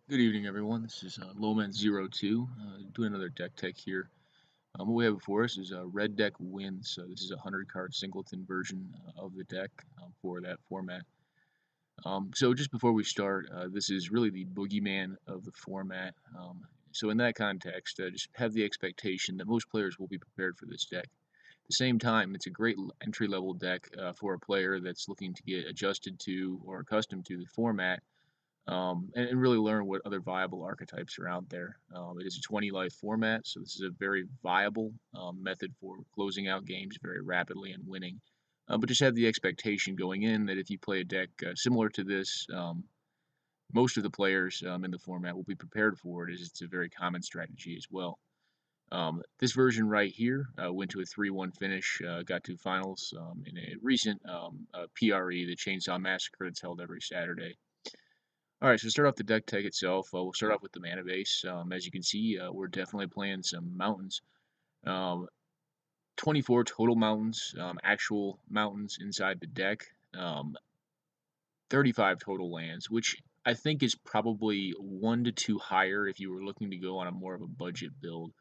Good evening, everyone. This is Lowman02 doing another deck tech here. What we have before us is Red Deck Wins. This is a 100 card singleton version of the deck for that format. So just before we start, this is really the boogeyman of the format. So in that context, just have the expectation that most players will be prepared for this deck. At the same time, it's a great entry-level deck for a player that's looking to get adjusted to or accustomed to the format and really learn what other viable archetypes are out there. It is a 20 life format, so this is a very viable method for closing out games very rapidly and winning. But just have the expectation going in that if you play a deck similar to this, most of the players in the format will be prepared for it, as it's a very common strategy as well. This version right here went to a 3-1 finish, got to finals in a recent PRE, the Chainsaw Massacre that's held every Saturday. All right, so to start off the deck tag itself, we'll start off with the mana base. As you can see, we're definitely playing some mountains. Um, 24 total mountains, actual mountains inside the deck. 35 total lands, which I think is probably 1 to 2 higher if you were looking to go on a more of a budget build.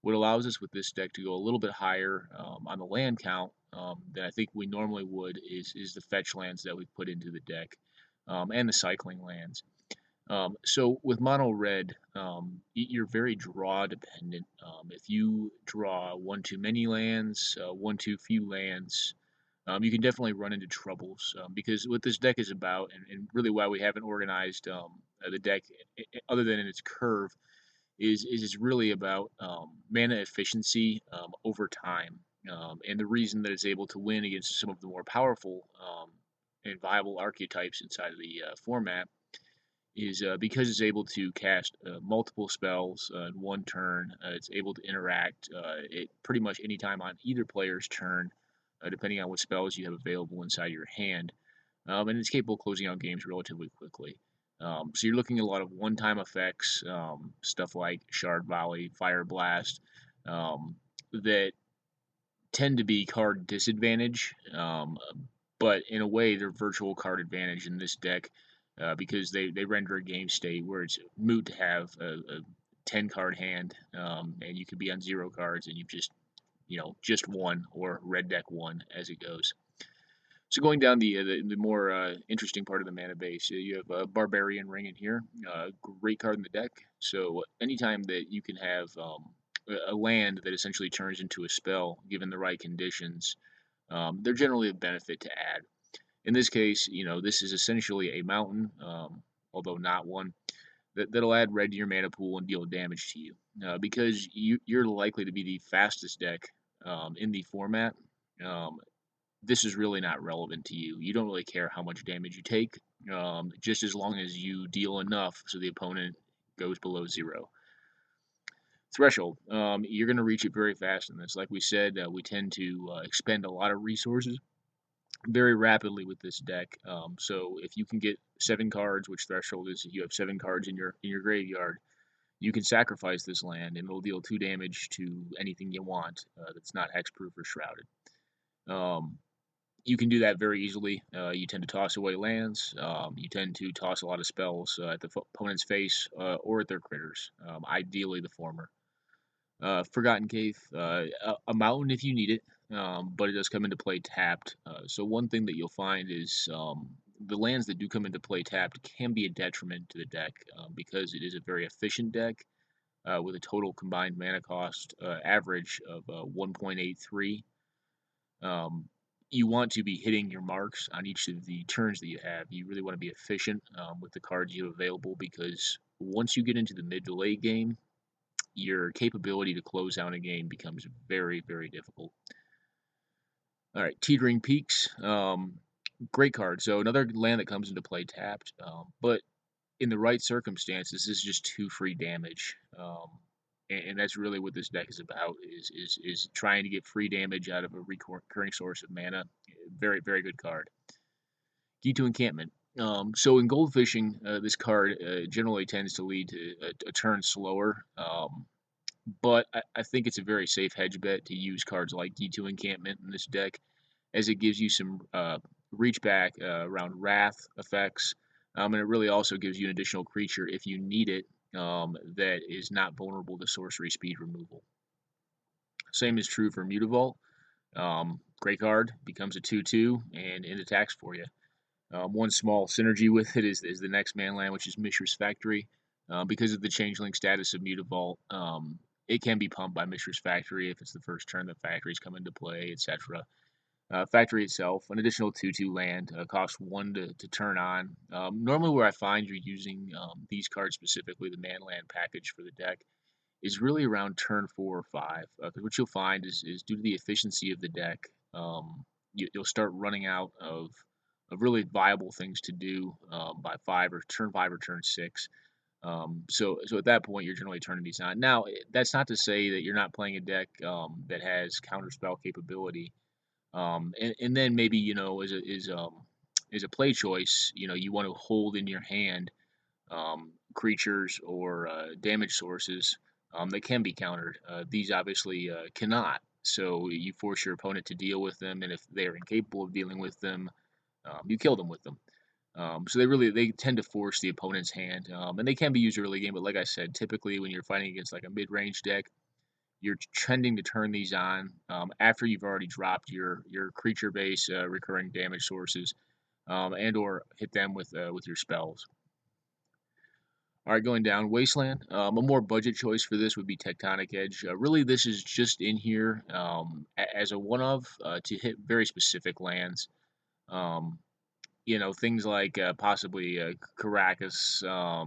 What allows us with this deck to go a little bit higher on the land count than I think we normally would is the fetch lands that we've put into the deck and the cycling lands. So with mono red, you're very draw dependent. If you draw one too many lands, one too few lands, you can definitely run into troubles because what this deck is about, and really why we haven't organized the deck other than in its curve, is it's really about mana efficiency over time. And the reason that it's able to win against some of the more powerful and viable archetypes inside of the format is because it's able to cast multiple spells in one turn. It's able to interact it pretty much any time on either player's turn, depending on what spells you have available inside your hand. And it's capable of closing out games relatively quickly. So you're looking at a lot of one-time effects, stuff like Shard Volley, Fire Blast, that tend to be card disadvantage, but in a way they're virtual card advantage in this deck because they render a game state where it's moot to have a 10 card hand and you could be on 0 cards and you've just won or red deck won as it goes. So going down the more interesting part of the mana base, you have a Barbarian Ring in here, great card in the deck. So anytime that you can have a land that essentially turns into a spell, given the right conditions, they're generally a benefit to add. In this case, this is essentially a mountain, although not one, that'll add red to your mana pool and deal damage to you. Because you're likely to be the fastest deck in the format, this is really not relevant to you. You don't really care how much damage you take, just as long as you deal enough so the opponent goes below 0. Threshold. You're going to reach it very fast in this. Like we said, we tend to expend a lot of resources very rapidly with this deck. So if you can get 7 cards, which Threshold is, if you have 7 cards in your graveyard, you can sacrifice this land and it'll deal 2 damage to anything you want that's not hexproof or shrouded. You can do that very easily. You tend to toss away lands. You tend to toss a lot of spells at the opponent's face or at their critters. Ideally, the former. Forgotten Cave, a mountain if you need it, but it does come into play tapped. So one thing that you'll find is the lands that do come into play tapped can be a detriment to the deck because it is a very efficient deck with a total combined mana cost average of 1.83. You want to be hitting your marks on each of the turns that you have. You really want to be efficient with the cards you have available because once you get into the mid to late game, your capability to close out a game becomes very, very difficult. All right, Teetering Peaks, great card. So another land that comes into play tapped, but in the right circumstances, this is just 2 free damage. And that's really what this deck is about: is trying to get free damage out of a recurring source of mana. Very, very good card. Key to Encampment. So in gold fishing, this card generally tends to lead to a turn slower. But I think it's a very safe hedge bet to use cards like D2 Encampment in this deck, as it gives you some reach back around Wrath effects, And it really also gives you an additional creature if you need it, that is not vulnerable to sorcery speed removal. Same is true for Mutavault. Great card, becomes a 2/2, and it attacks for you. One small synergy with it is the next man land, which is Mishra's Factory. Because of the changeling status of Mutavault, it can be pumped by Mishra's Factory if it's the first turn the factories come into play, etc. Factory itself, an additional 2/2 land, costs 1 to turn on. Normally, where I find you're using these cards specifically, the man land package for the deck, is really around turn 4 or 5. Because what you'll find is due to the efficiency of the deck, you'll start running out of really viable things to do by 5 or turn 6. So at that point, you're generally turning these on. Now, that's not to say that you're not playing a deck that has counterspell capability. And then maybe as a play choice, you want to hold in your hand creatures or damage sources that can be countered. These obviously cannot. So you force your opponent to deal with them, and if they are incapable of dealing with them, you kill them with them. So they tend to force the opponent's hand, and they can be used early game. But like I said, typically when you're fighting against like a mid-range deck, you're trending to turn these on after you've already dropped your creature base recurring damage sources, and or hit them with your spells. All right, going down Wasteland. A more budget choice for this would be Tectonic Edge. Really, this is just in here as a one of to hit very specific lands. Um, things like possibly Caracas, a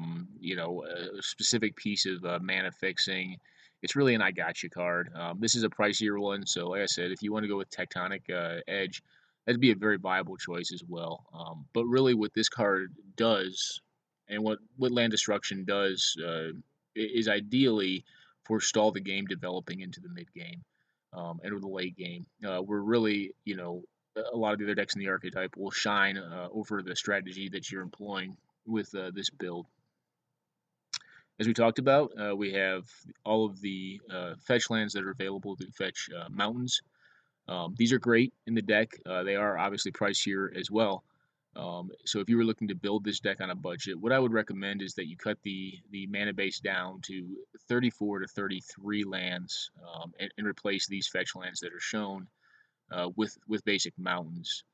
specific piece of mana fixing. It's really an I gotcha card. This is a pricier one, so like I said, if you want to go with Tectonic Edge, that'd be a very viable choice as well. But really, what this card does, and what land destruction does, is ideally forestall the game developing into the mid game and or the late game. We're really, a lot of the other decks in the archetype will shine over the strategy that you're employing with this build. As we talked about, we have all of the fetch lands that are available to fetch mountains. These are great in the deck. They are obviously pricier as well. So if you were looking to build this deck on a budget, what I would recommend is that you cut the mana base down to 34 to 33 lands and replace these fetch lands that are shown with basic mountains.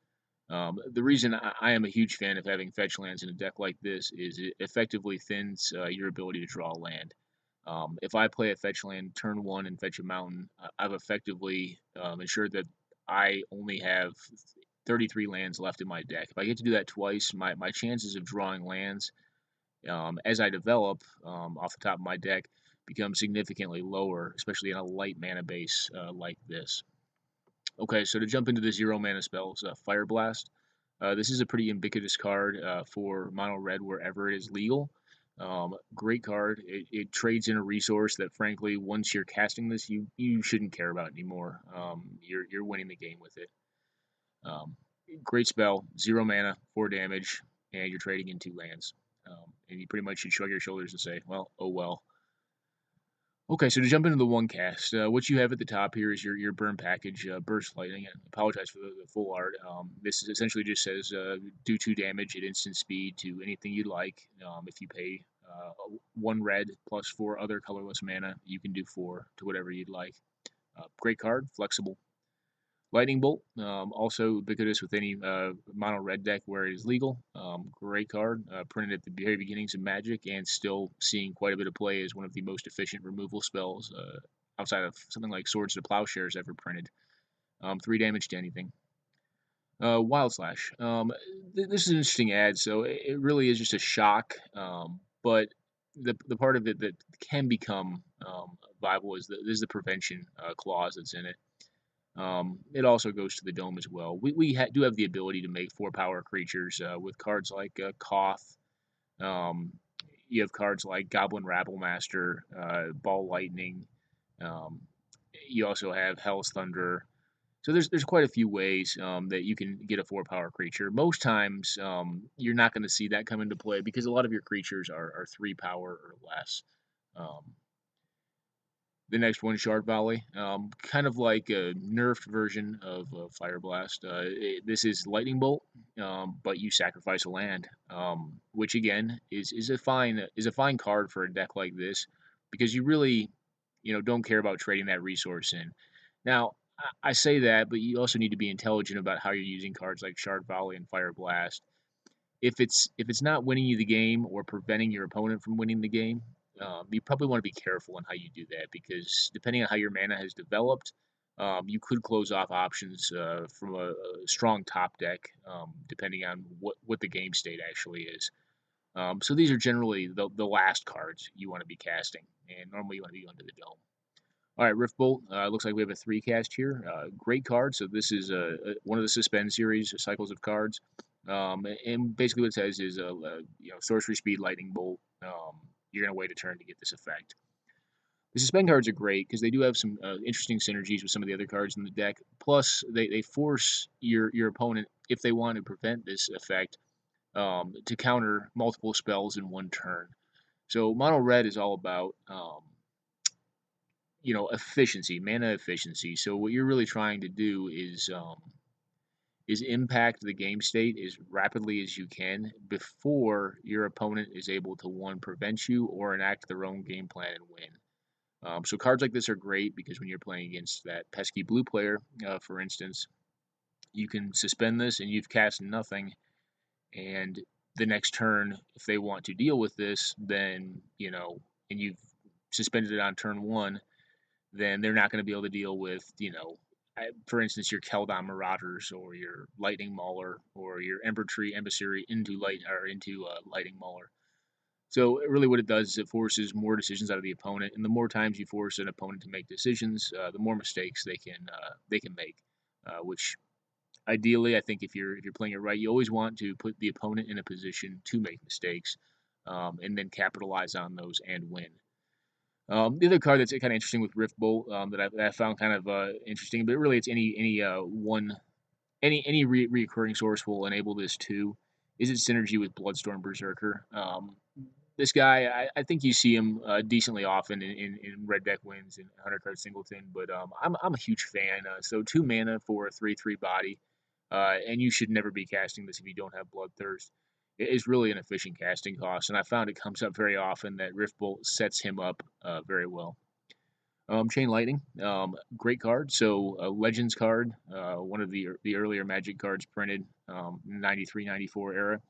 The reason I am a huge fan of having fetch lands in a deck like this is it effectively thins your ability to draw land. If I play a fetch land turn 1 and fetch a mountain, I've effectively ensured that I only have 33 lands left in my deck. If I get to do that twice, my chances of drawing lands as I develop off the top of my deck become significantly lower, especially in a light mana base like this. Okay, so to jump into the 0 mana spells, Fire Blast. This is a pretty ubiquitous card for mono red wherever it is legal. Great card. It trades in a resource that, frankly, once you're casting this, you shouldn't care about anymore. You're winning the game with it. Um, Great spell, 0 mana, 4 damage, and you're trading in 2 lands. And you pretty much should shrug your shoulders and say, well, oh well. Okay, so to jump into the one cast, what you have at the top here is your burn package, Burst Lightning. And I apologize for the full art. This is essentially just says do 2 damage at instant speed to anything you like. If you pay 1 red plus 4 other colorless mana, you can do 4 to whatever you'd like. Great card, flexible. Lightning Bolt, also ubiquitous with any mono red deck where it is legal. Great card, printed at the very beginnings of Magic and still seeing quite a bit of play as one of the most efficient removal spells outside of something like Swords to Plowshares ever printed. 3 damage to anything. Wild Slash. This is an interesting ad, so it really is just a shock, but the part of it that can become viable is the prevention clause that's in it. It also goes to the dome as well. We do have the ability to make 4-power creatures with cards like Koth. Um, you have cards like Goblin Rabblemaster, Ball Lightning. Um, you also have Hell's Thunder. So there's quite a few ways that you can get a 4-power creature. Most times you're not going to see that come into play because a lot of your creatures are 3 power or less. Um, The next one, Shard Volley, kind of like a nerfed version of Fire Blast. This is Lightning Bolt, but you sacrifice a land, which again is a fine card for a deck like this because you really, don't care about trading that resource in. Now, I say that, but you also need to be intelligent about how you're using cards like Shard Volley and Fire Blast. If it's not winning you the game or preventing your opponent from winning the game, you probably want to be careful on how you do that because depending on how your mana has developed, you could close off options from a strong top deck, depending on what the game state actually is. So these are generally the last cards you want to be casting, and normally you want to be under the dome. All right, Rift Bolt. Looks like we have a 3 cast here. Great card. So this is one of the Suspend series cycles of cards. And basically what it says is, sorcery speed, lightning bolt. You're gonna wait a turn to get this effect. The suspend cards are great because they do have some interesting synergies with some of the other cards in the deck. Plus, they force your opponent, if they want to prevent this effect, to counter multiple spells in one turn. So mono red is all about efficiency, mana efficiency. So what you're really trying to do is impact the game state as rapidly as you can before your opponent is able to, one, prevent you or enact their own game plan and win. So cards like this are great because when you're playing against that pesky blue player, for instance, you can suspend this and you've cast nothing, and the next turn, if they want to deal with this, then, and you've suspended it on turn one, then they're not going to be able to deal with, for instance, your Keldon Marauders or your Lightning Mauler or your Ember Tree Emissary into Lightning Mauler. So really, what it does is it forces more decisions out of the opponent, and the more times you force an opponent to make decisions, the more mistakes they can make. Which ideally, I think if you're playing it right, you always want to put the opponent in a position to make mistakes, and then capitalize on those and win. The other card that's kind of interesting with Rift Bolt, that I found kind of interesting, but really it's any reoccurring source will enable this too. Is its synergy with Bloodstorm Berserker? This guy, I think you see him decently often in red deck wins and Hunter Card Singleton, but I'm a huge fan. So 2 mana for a 3/3 body, and you should never be casting this if you don't have Bloodthirst. It is really an efficient casting cost, and I found it comes up very often that Rift Bolt sets him up very well. Chain Lightning, great card. So a Legends card, one of the earlier Magic cards printed, 93, 94 era.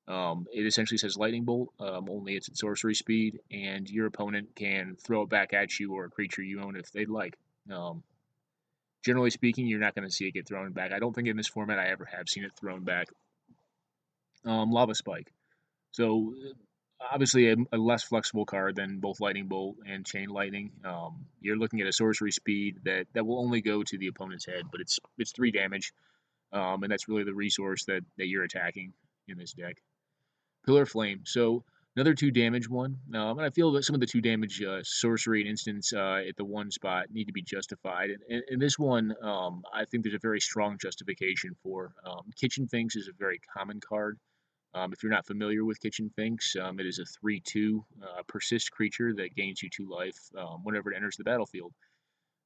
It essentially says Lightning Bolt, only it's at sorcery speed, and your opponent can throw it back at you or a creature you own if they'd like. Generally speaking, you're not going to see it get thrown back. I don't think in this format I ever have seen it thrown back. Lava Spike. So obviously a less flexible card than both Lightning Bolt and Chain Lightning. You're looking at a sorcery speed that will only go to the opponent's head, but it's 3 damage, and that's really the resource that you're attacking in this deck. Pillar Flame. So another 2 damage one, and I feel that some of the 2 damage sorcery and instants at the one spot need to be justified. And this one, I think there's a very strong justification for. Kitchen Finks is a very common card. If you're not familiar with Kitchen Finks, it is a 3/2 persist creature that gains you 2 life whenever it enters the battlefield.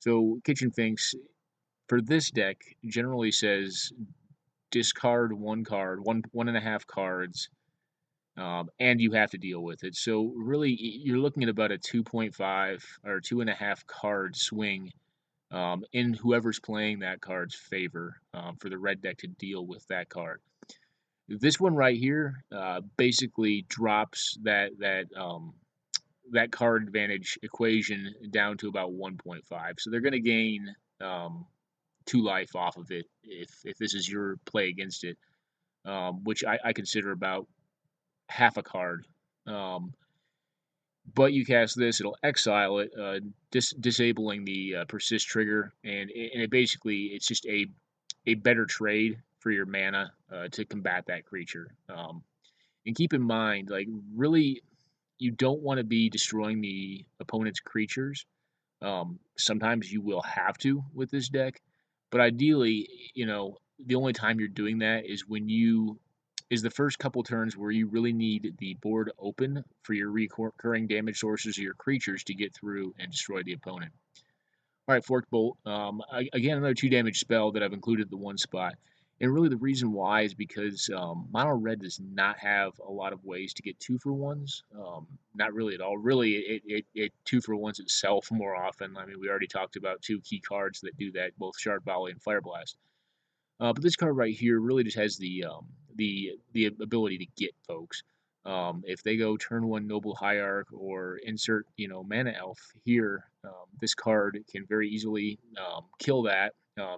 So Kitchen Finks for this deck generally says discard 1 card, 1.5 cards, and you have to deal with it. So really, you're looking at about a 2.5 or 2.5 card swing in whoever's playing that card's favor for the red deck to deal with that card. This one right here basically drops that card advantage equation down to about 1.5. So they're going to gain 2 life off of it if this is your play against it, which I consider about half a card. But you cast this, it'll exile it, disabling the persist trigger, and it basically it's just a better trade for your mana to combat that creature. And keep in mind, like really, you don't want to be destroying the opponent's creatures. Sometimes you will have to with this deck, but ideally, the only time you're doing that is when you is the first couple turns where you really need the board open for your recurring damage sources or your creatures to get through and destroy the opponent. All right, Forked Bolt. Again, another 2 damage spell that I've included the one spot. And really, the reason why is because Mono Red does not have a lot of ways to get 2-for-1s. Not really at all. Really, it 2-for-1s itself more often. I mean, we already talked about 2 key cards that do that, both Shard Volley and Fire Blast. But this card right here really just has the ability to get folks. If they go turn 1 Noble Hierarch or insert Mana Elf here, this card can very easily kill that,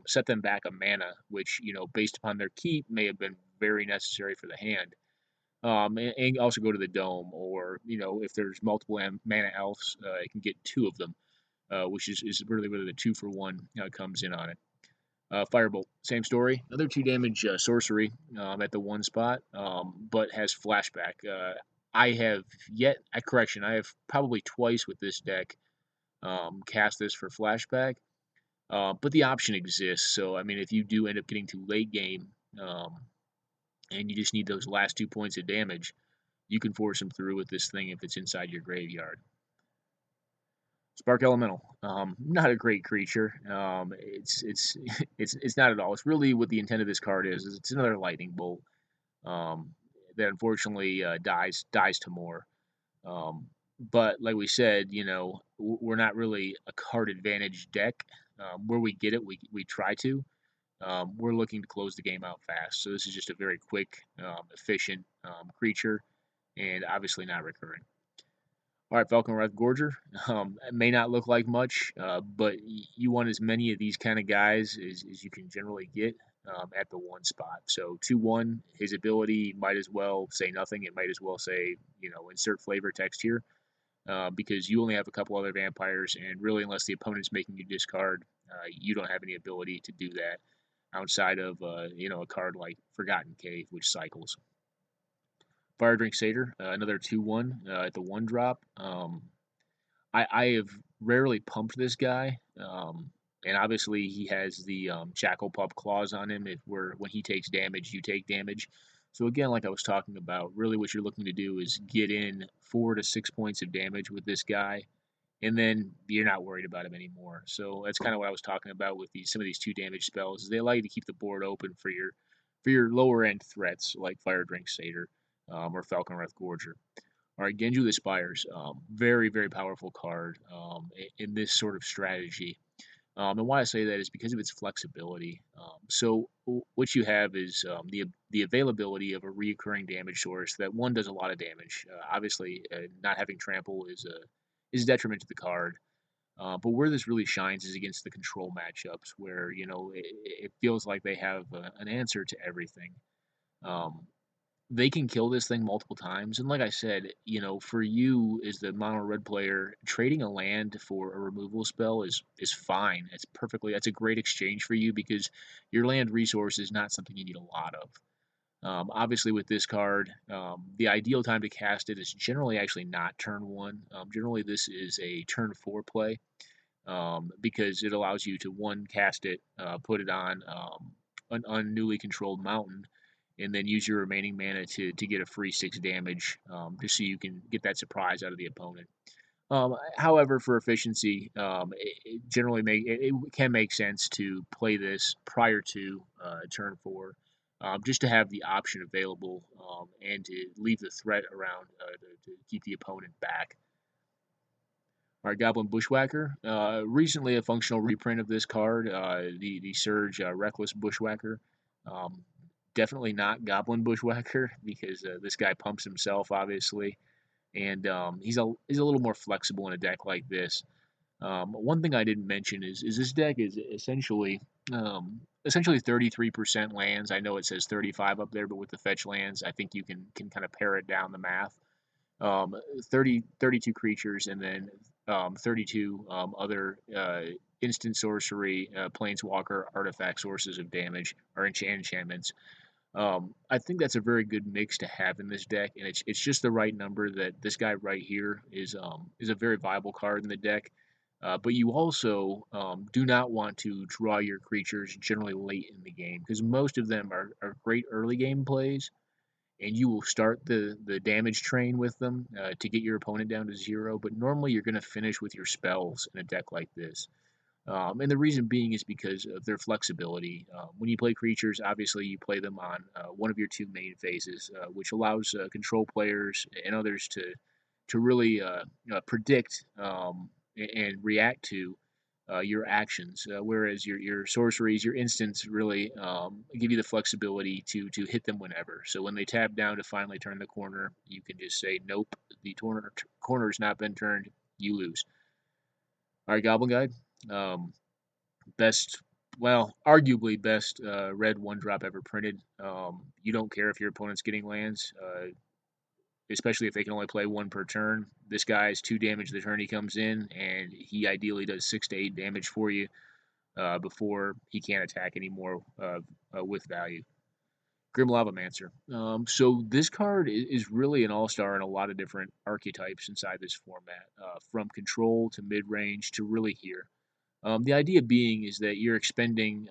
set them back a mana, which based upon their keep may have been very necessary for the hand. And also go to the Dome, or if there's multiple Mana Elves, it can get 2 of them, which is really where the 2-for-1 comes in on it. Firebolt, same story. Another 2 damage sorcery at the one spot, but has flashback. I have I have probably twice with this deck cast this for flashback, but the option exists. So, I mean, if you do end up getting to late game um, and you just need those last 2 points of damage, you can force them through with this thing if it's inside your graveyard. Spark Elemental, not a great creature. It's not at all. It's really what the intent of this card is it's another lightning bolt that unfortunately dies to more. But like we said, we're not really a card advantage deck. Where we get it, we try to. We're looking to close the game out fast. So this is just a very quick, efficient creature, and obviously not recurring. All right, Falcon Wrath Gorger. It may not look like much, but you want as many of these kind of guys as you can generally get at the one spot. So 2/1, his ability might as well say nothing. It might as well say, insert flavor text here, because you only have a couple other vampires, and really, unless the opponent's making you discard, you don't have any ability to do that outside of, a card like Forgotten Cave, which cycles. Fire Drink Satyr, another 2/1 at the 1 drop. I have rarely pumped this guy, and obviously he has the Jackal Pup clause on him. When he takes damage, you take damage. So again, like I was talking about, really what you're looking to do is get in 4 to 6 points of damage with this guy, and then you're not worried about him anymore. So that's kind of what I was talking about with some of these 2 damage spells. They allow you to keep the board open for your lower end threats like Fire Drink Satyr or Falcon Wrath Gorger. All right, Genju the Spires, very, very powerful card in this sort of strategy. And why I say that is because of its flexibility. So what you have is the availability of a recurring damage source that one does a lot of damage. Obviously, not having trample is a detriment to the card. But where this really shines is against the control matchups, where it feels like they have an answer to everything. They can kill this thing multiple times. And like I said, for you as the mono red player, trading a land for a removal spell is fine. That's a great exchange for you because your land resource is not something you need a lot of. Obviously, with this card, the ideal time to cast it is generally actually not turn 1. Generally, this is a turn 4 play because it allows you to, one, cast it, put it on an unnewly controlled mountain, and then use your remaining mana to get a free 6 damage, just so you can get that surprise out of the opponent. However, for efficiency, it can make sense to play this prior to turn 4, just to have the option available and to leave the threat around to keep the opponent back. All right, Goblin Bushwhacker. Recently, a functional reprint of this card, the Surge Reckless Bushwhacker. Um, Definitely not Goblin Bushwhacker because this guy pumps himself, obviously, and he's a little more flexible in a deck like this. One thing I didn't mention is this deck is essentially 33% lands. I know it says 35 up there, but with the fetch lands, I think you can kind of pare it down the math. 32 creatures, and then 32 other instant sorcery, planeswalker, artifact sources of damage, or enchantments. I think that's a very good mix to have in this deck, and it's just the right number that this guy right here is a very viable card in the deck. But you also do not want to draw your creatures generally late in the game because most of them are great early game plays. and you will start the damage train with them to get your opponent down to 0. But normally you're going to finish with your spells in a deck like this. And the reason being is because of their flexibility. When you play creatures, obviously you play them on one of your two main phases, which allows control players and others to really predict and react to your actions. Whereas your sorceries, your instants really give you the flexibility to hit them whenever. So when they tap down to finally turn the corner, you can just say, "Nope, the corner's not been turned. You lose." All right, Goblin Guide. Um, best, well, arguably best red one drop ever printed. You don't care if your opponent's getting lands, especially if they can only play one per turn. This guy is 2 damage the turn he comes in, and he ideally does 6 to 8 damage for you before he can't attack anymore with value. Grim Lavamancer. So this card is really an all-star in a lot of different archetypes inside this format, from control to mid-range to really here. The idea being is that you're expending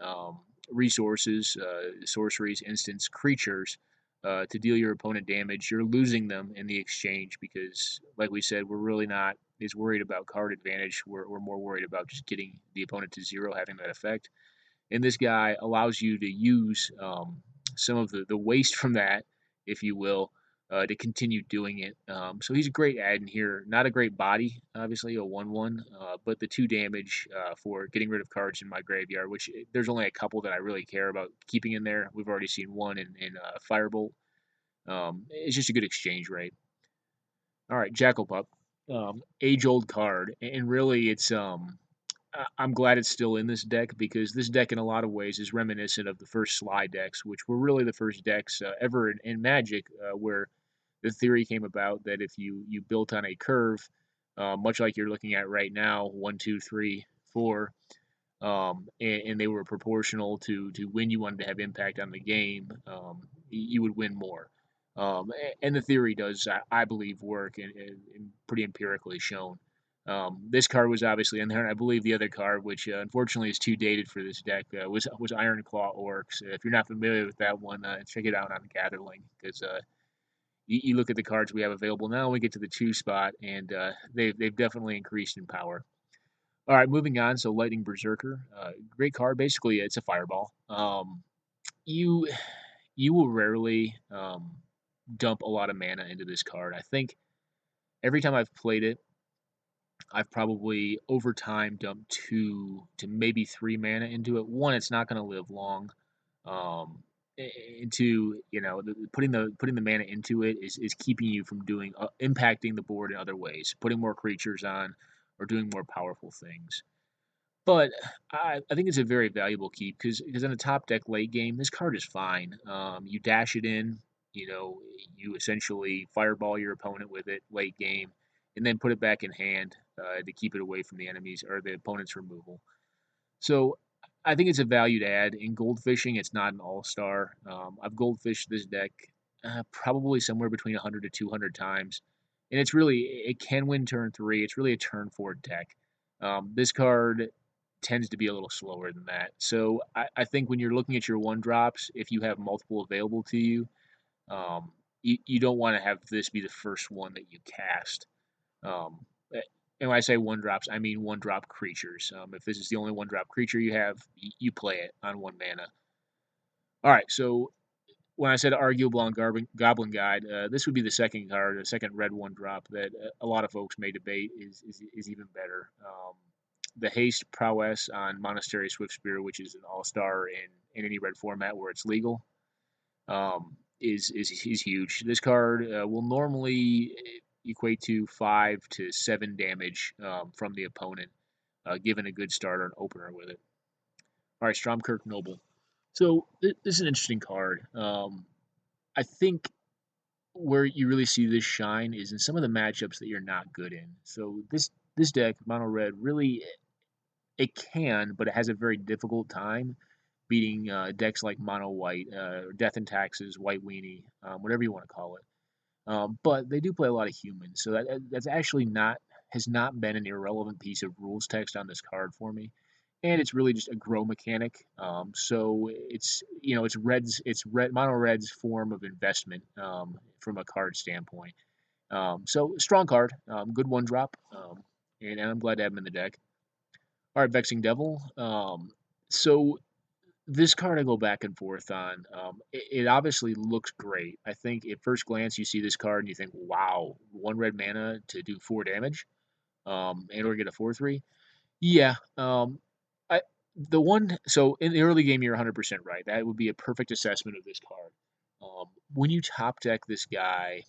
resources, sorceries, instants, creatures to deal your opponent damage. You're losing them in the exchange because, like we said, we're really not as worried about card advantage. We're more worried about just getting the opponent to 0, having that effect. And this guy allows you to use some of the waste from that, if you will, to continue doing it. So he's a great add in here. Not a great body, obviously, a 1/1, but the 2 damage for getting rid of cards in my graveyard, which there's only a couple that I really care about keeping in there. We've already seen one in Firebolt. It's just a good exchange rate. All right, Jackal Pup. Age old card, and really it's I'm glad it's still in this deck because this deck, in a lot of ways, is reminiscent of the first Sly decks, which were really the first decks ever in Magic, where the theory came about that if you built on a curve, much like you're looking at right now, 1, 2, 3, 4, and they were proportional to when you wanted to have impact on the game, you would win more. And the theory does, I believe, work and pretty empirically shown. This card was obviously in there, and I believe the other card, which unfortunately is too dated for this deck, was Iron Claw Orcs. If you're not familiar with that one, check it out on Gatherling because you look at the cards we have available now. We get to the 2 spot, and they've definitely increased in power. All right, moving on. So Lightning Berserker, great card. Basically, it's a fireball. You you will rarely dump a lot of mana into this card. I think every time I've played it, I've probably over time dumped 2 to maybe 3 mana into it. One, it's not going to live long. And two, putting the mana into it is keeping you from doing impacting the board in other ways, putting more creatures on, or doing more powerful things. But I think it's a very valuable keep because in a top deck late game, this card is fine. You dash it in, you essentially fireball your opponent with it late game, and then put it back in hand to keep it away from the enemies or the opponent's removal. So I think it's a valued add. In goldfishing, it's not an all-star. I've goldfished this deck probably somewhere between 100 to 200 times, and it can win turn 3. It's really a turn 4 deck. This card tends to be a little slower than that. So I think when you're looking at your 1 drops, if you have multiple available to you, you don't want to have this be the first one that you cast. Um, and when I say 1 drops, I mean 1 drop creatures. If this is the only 1 drop creature you have, you play it on 1 mana. All right, so when I said arguable on Goblin Guide, this would be the second card, the second red 1 drop that a lot of folks may debate is even better. The haste prowess on Monastery Swiftspear, which is an all-star in any red format where it's legal, is huge. This card will normally equate to 5 to 7 damage from the opponent, given a good start or an opener with it. All right, Stromkirk Noble. So this is an interesting card. I think where you really see this shine is in some of the matchups that you're not good in. So this deck, Mono Red, really it can, but it has a very difficult time beating decks like Mono White, Death and Taxes, White Weenie, whatever you want to call it. But they do play a lot of humans, so that's actually not has not been an irrelevant piece of rules text on this card for me. and it's really just a grow mechanic. So it's reds, it's red mono reds form of investment from a card standpoint. So strong card, good one drop, and I'm glad to have him in the deck. All right, Vexing Devil. So this card I go back and forth on. It obviously looks great. I think at first glance you see this card and you think, wow, one red mana to do 4 damage, and or get a 4/3. Yeah. I the one so in the early game you're 100% right. That would be a perfect assessment of this card. When you top deck this guy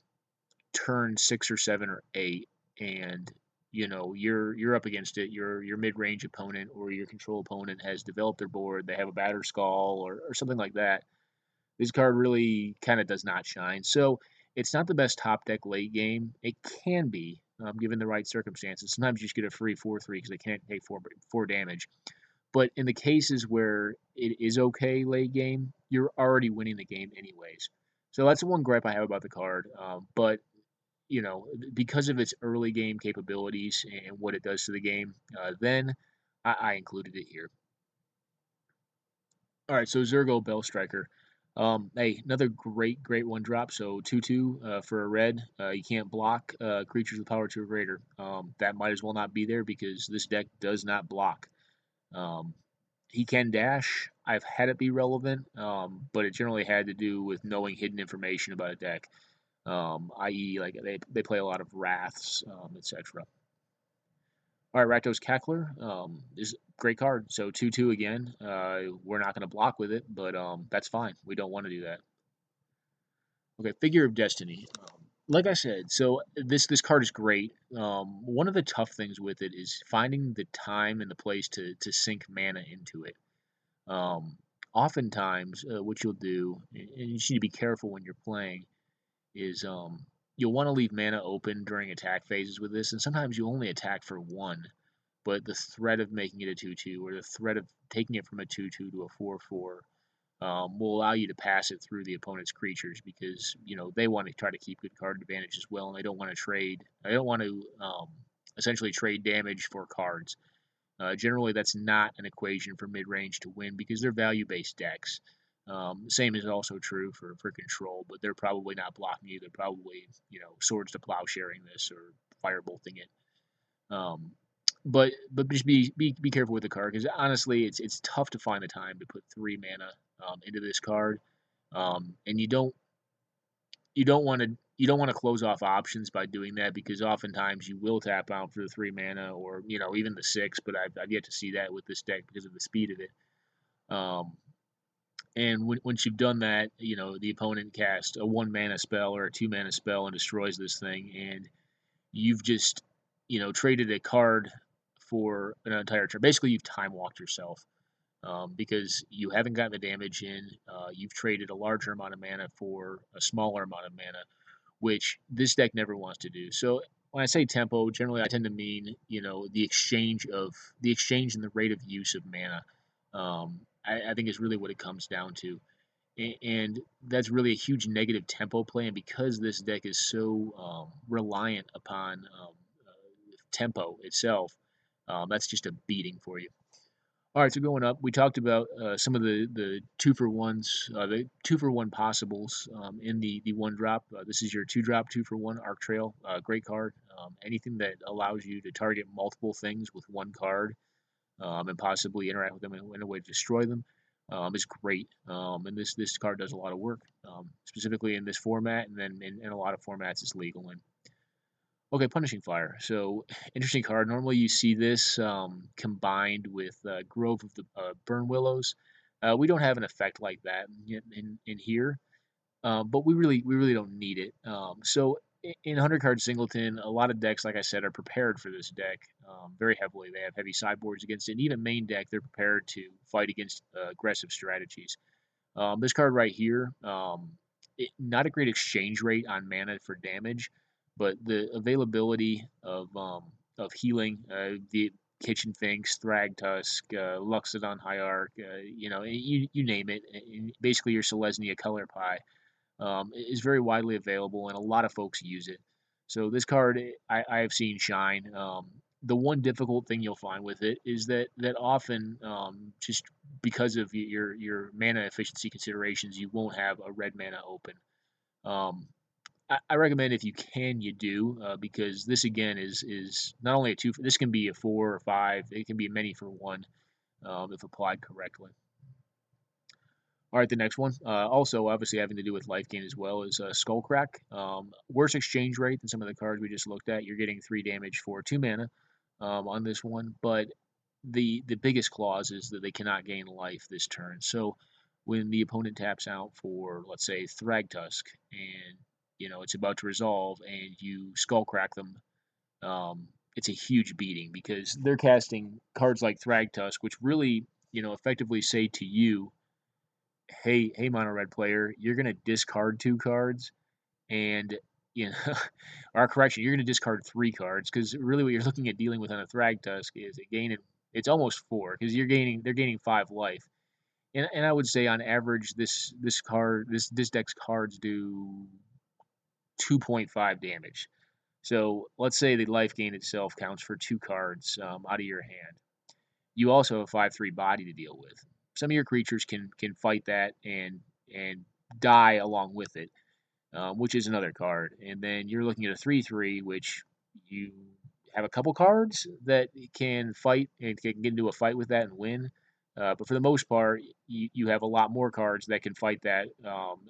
turn 6 or 7 or 8, and you're up against it. Your mid range opponent or your control opponent has developed their board. They have a batter skull or something like that. This card really kind of does not shine. So it's not the best top deck late game. It can be, given the right circumstances. Sometimes you just get a free 4/3 because they can't take four damage. But in the cases where it is okay late game, you're already winning the game anyways. So that's the one gripe I have about the card. But because of its early game capabilities and what it does to the game, then I included it here. All right, so Zergo Bell Striker. Hey, another great one drop. So 2/2 for a red. You can't block creatures with power 2 or greater. That might as well not be there because this deck does not block. Um, he can dash. I've had it be relevant, but it generally had to do with knowing hidden information about a deck, i.e., like they play a lot of wraths, etc. All right, Rakdos Cackler is a great card. So 2/2 again. We're not going to block with it, but that's fine. We don't want to do that. Okay, Figure of Destiny. Like I said, so this card is great. One of the tough things with it is finding the time and the place to sink mana into it. Um, Oftentimes, what you'll do, and you just need to be careful when you're playing, is you'll want to leave mana open during attack phases with this, and sometimes you only attack for one, but the threat of making it a 2/2 or the threat of taking it from a 2/2 to a 4/4 will allow you to pass it through the opponent's creatures because they want to try to keep good card advantage as well, and they don't want to trade. They don't want to essentially trade damage for cards. Generally, that's not an equation for mid range to win because they're value based decks. Same is also true for control, but they're probably not blocking either. Probably swords to plowsharing this or firebolting it. Um, but just be careful with the card because honestly, it's tough to find the time to put 3 mana into this card, and you don't want to close off options by doing that because oftentimes you will tap out for the 3 mana or even the 6, but I've yet to see that with this deck because of the speed of it. Um, and once you've done that, the opponent casts a 1 mana spell or a 2 mana spell and destroys this thing, and you've just traded a card for an entire turn. Basically, you've time walked yourself because you haven't gotten the damage in. You've traded a larger amount of mana for a smaller amount of mana, which this deck never wants to do. So when I say tempo, generally I tend to mean the exchange and the rate of use of mana. I think is really what it comes down to, and that's really a huge negative tempo play. And because this deck is so reliant upon tempo itself, that's just a beating for you. All right, so going up, we talked about some of the 2-for-1s, the 2-for-1 possibles in the one drop. This is your 2-drop 2-for-1 Arc Trail. Great card. Anything that allows you to target multiple things with one card and possibly interact with them in a way to destroy them is great. And this card does a lot of work, specifically in this format, and then in a lot of formats it's legal in. Okay, Punishing Fire. So, interesting card. Normally, you see this combined with Grove of the Burn Willows. We don't have an effect like that in here, but we really don't need it. So, in 100 card Singleton, a lot of decks, like I said, are prepared for this deck very heavily. They have heavy sideboards against it. And even main deck, they're prepared to fight against aggressive strategies. This card right here, not a great exchange rate on mana for damage, but the availability of healing, the Kitchen Finks, Thragtusk, Luxodon Hierarch, you name it. Basically, your Selesnya Color Pie is very widely available, and a lot of folks use it. So this card I have seen shine. The one difficult thing you'll find with it is that often, just because of your mana efficiency considerations, you won't have a red mana open. Um, I recommend if you can, you do, because this again is not only a two. This can be a 4 or 5. It can be a many for one, if applied correctly. All right, the next one, also obviously having to do with life gain as well, is Skullcrack. Worse exchange rate than some of the cards we just looked at. You're getting 3 damage for 2 mana on this one, but the biggest clause is that they cannot gain life this turn. So when the opponent taps out for, let's say, Thragtusk, and it's about to resolve, and you Skullcrack them, it's a huge beating because they're casting cards like Thragtusk, which really effectively say to you, hey, mono red player, you're gonna discard 2 cards, and you know, our correction, you're gonna discard 3 cards because really what you're looking at dealing with on a Thragtusk is a gain. It's almost 4 because they're gaining 5 life, and I would say on average this deck's cards do 2.5 damage. So let's say the life gain itself counts for 2 cards out of your hand. You also have a 5/3 body to deal with. Some of your creatures can fight that and die along with it, which is another card. And then you're looking at a 3/3, which you have a couple cards that can fight and can get into a fight with that and win. But for the most part, you have a lot more cards that can fight that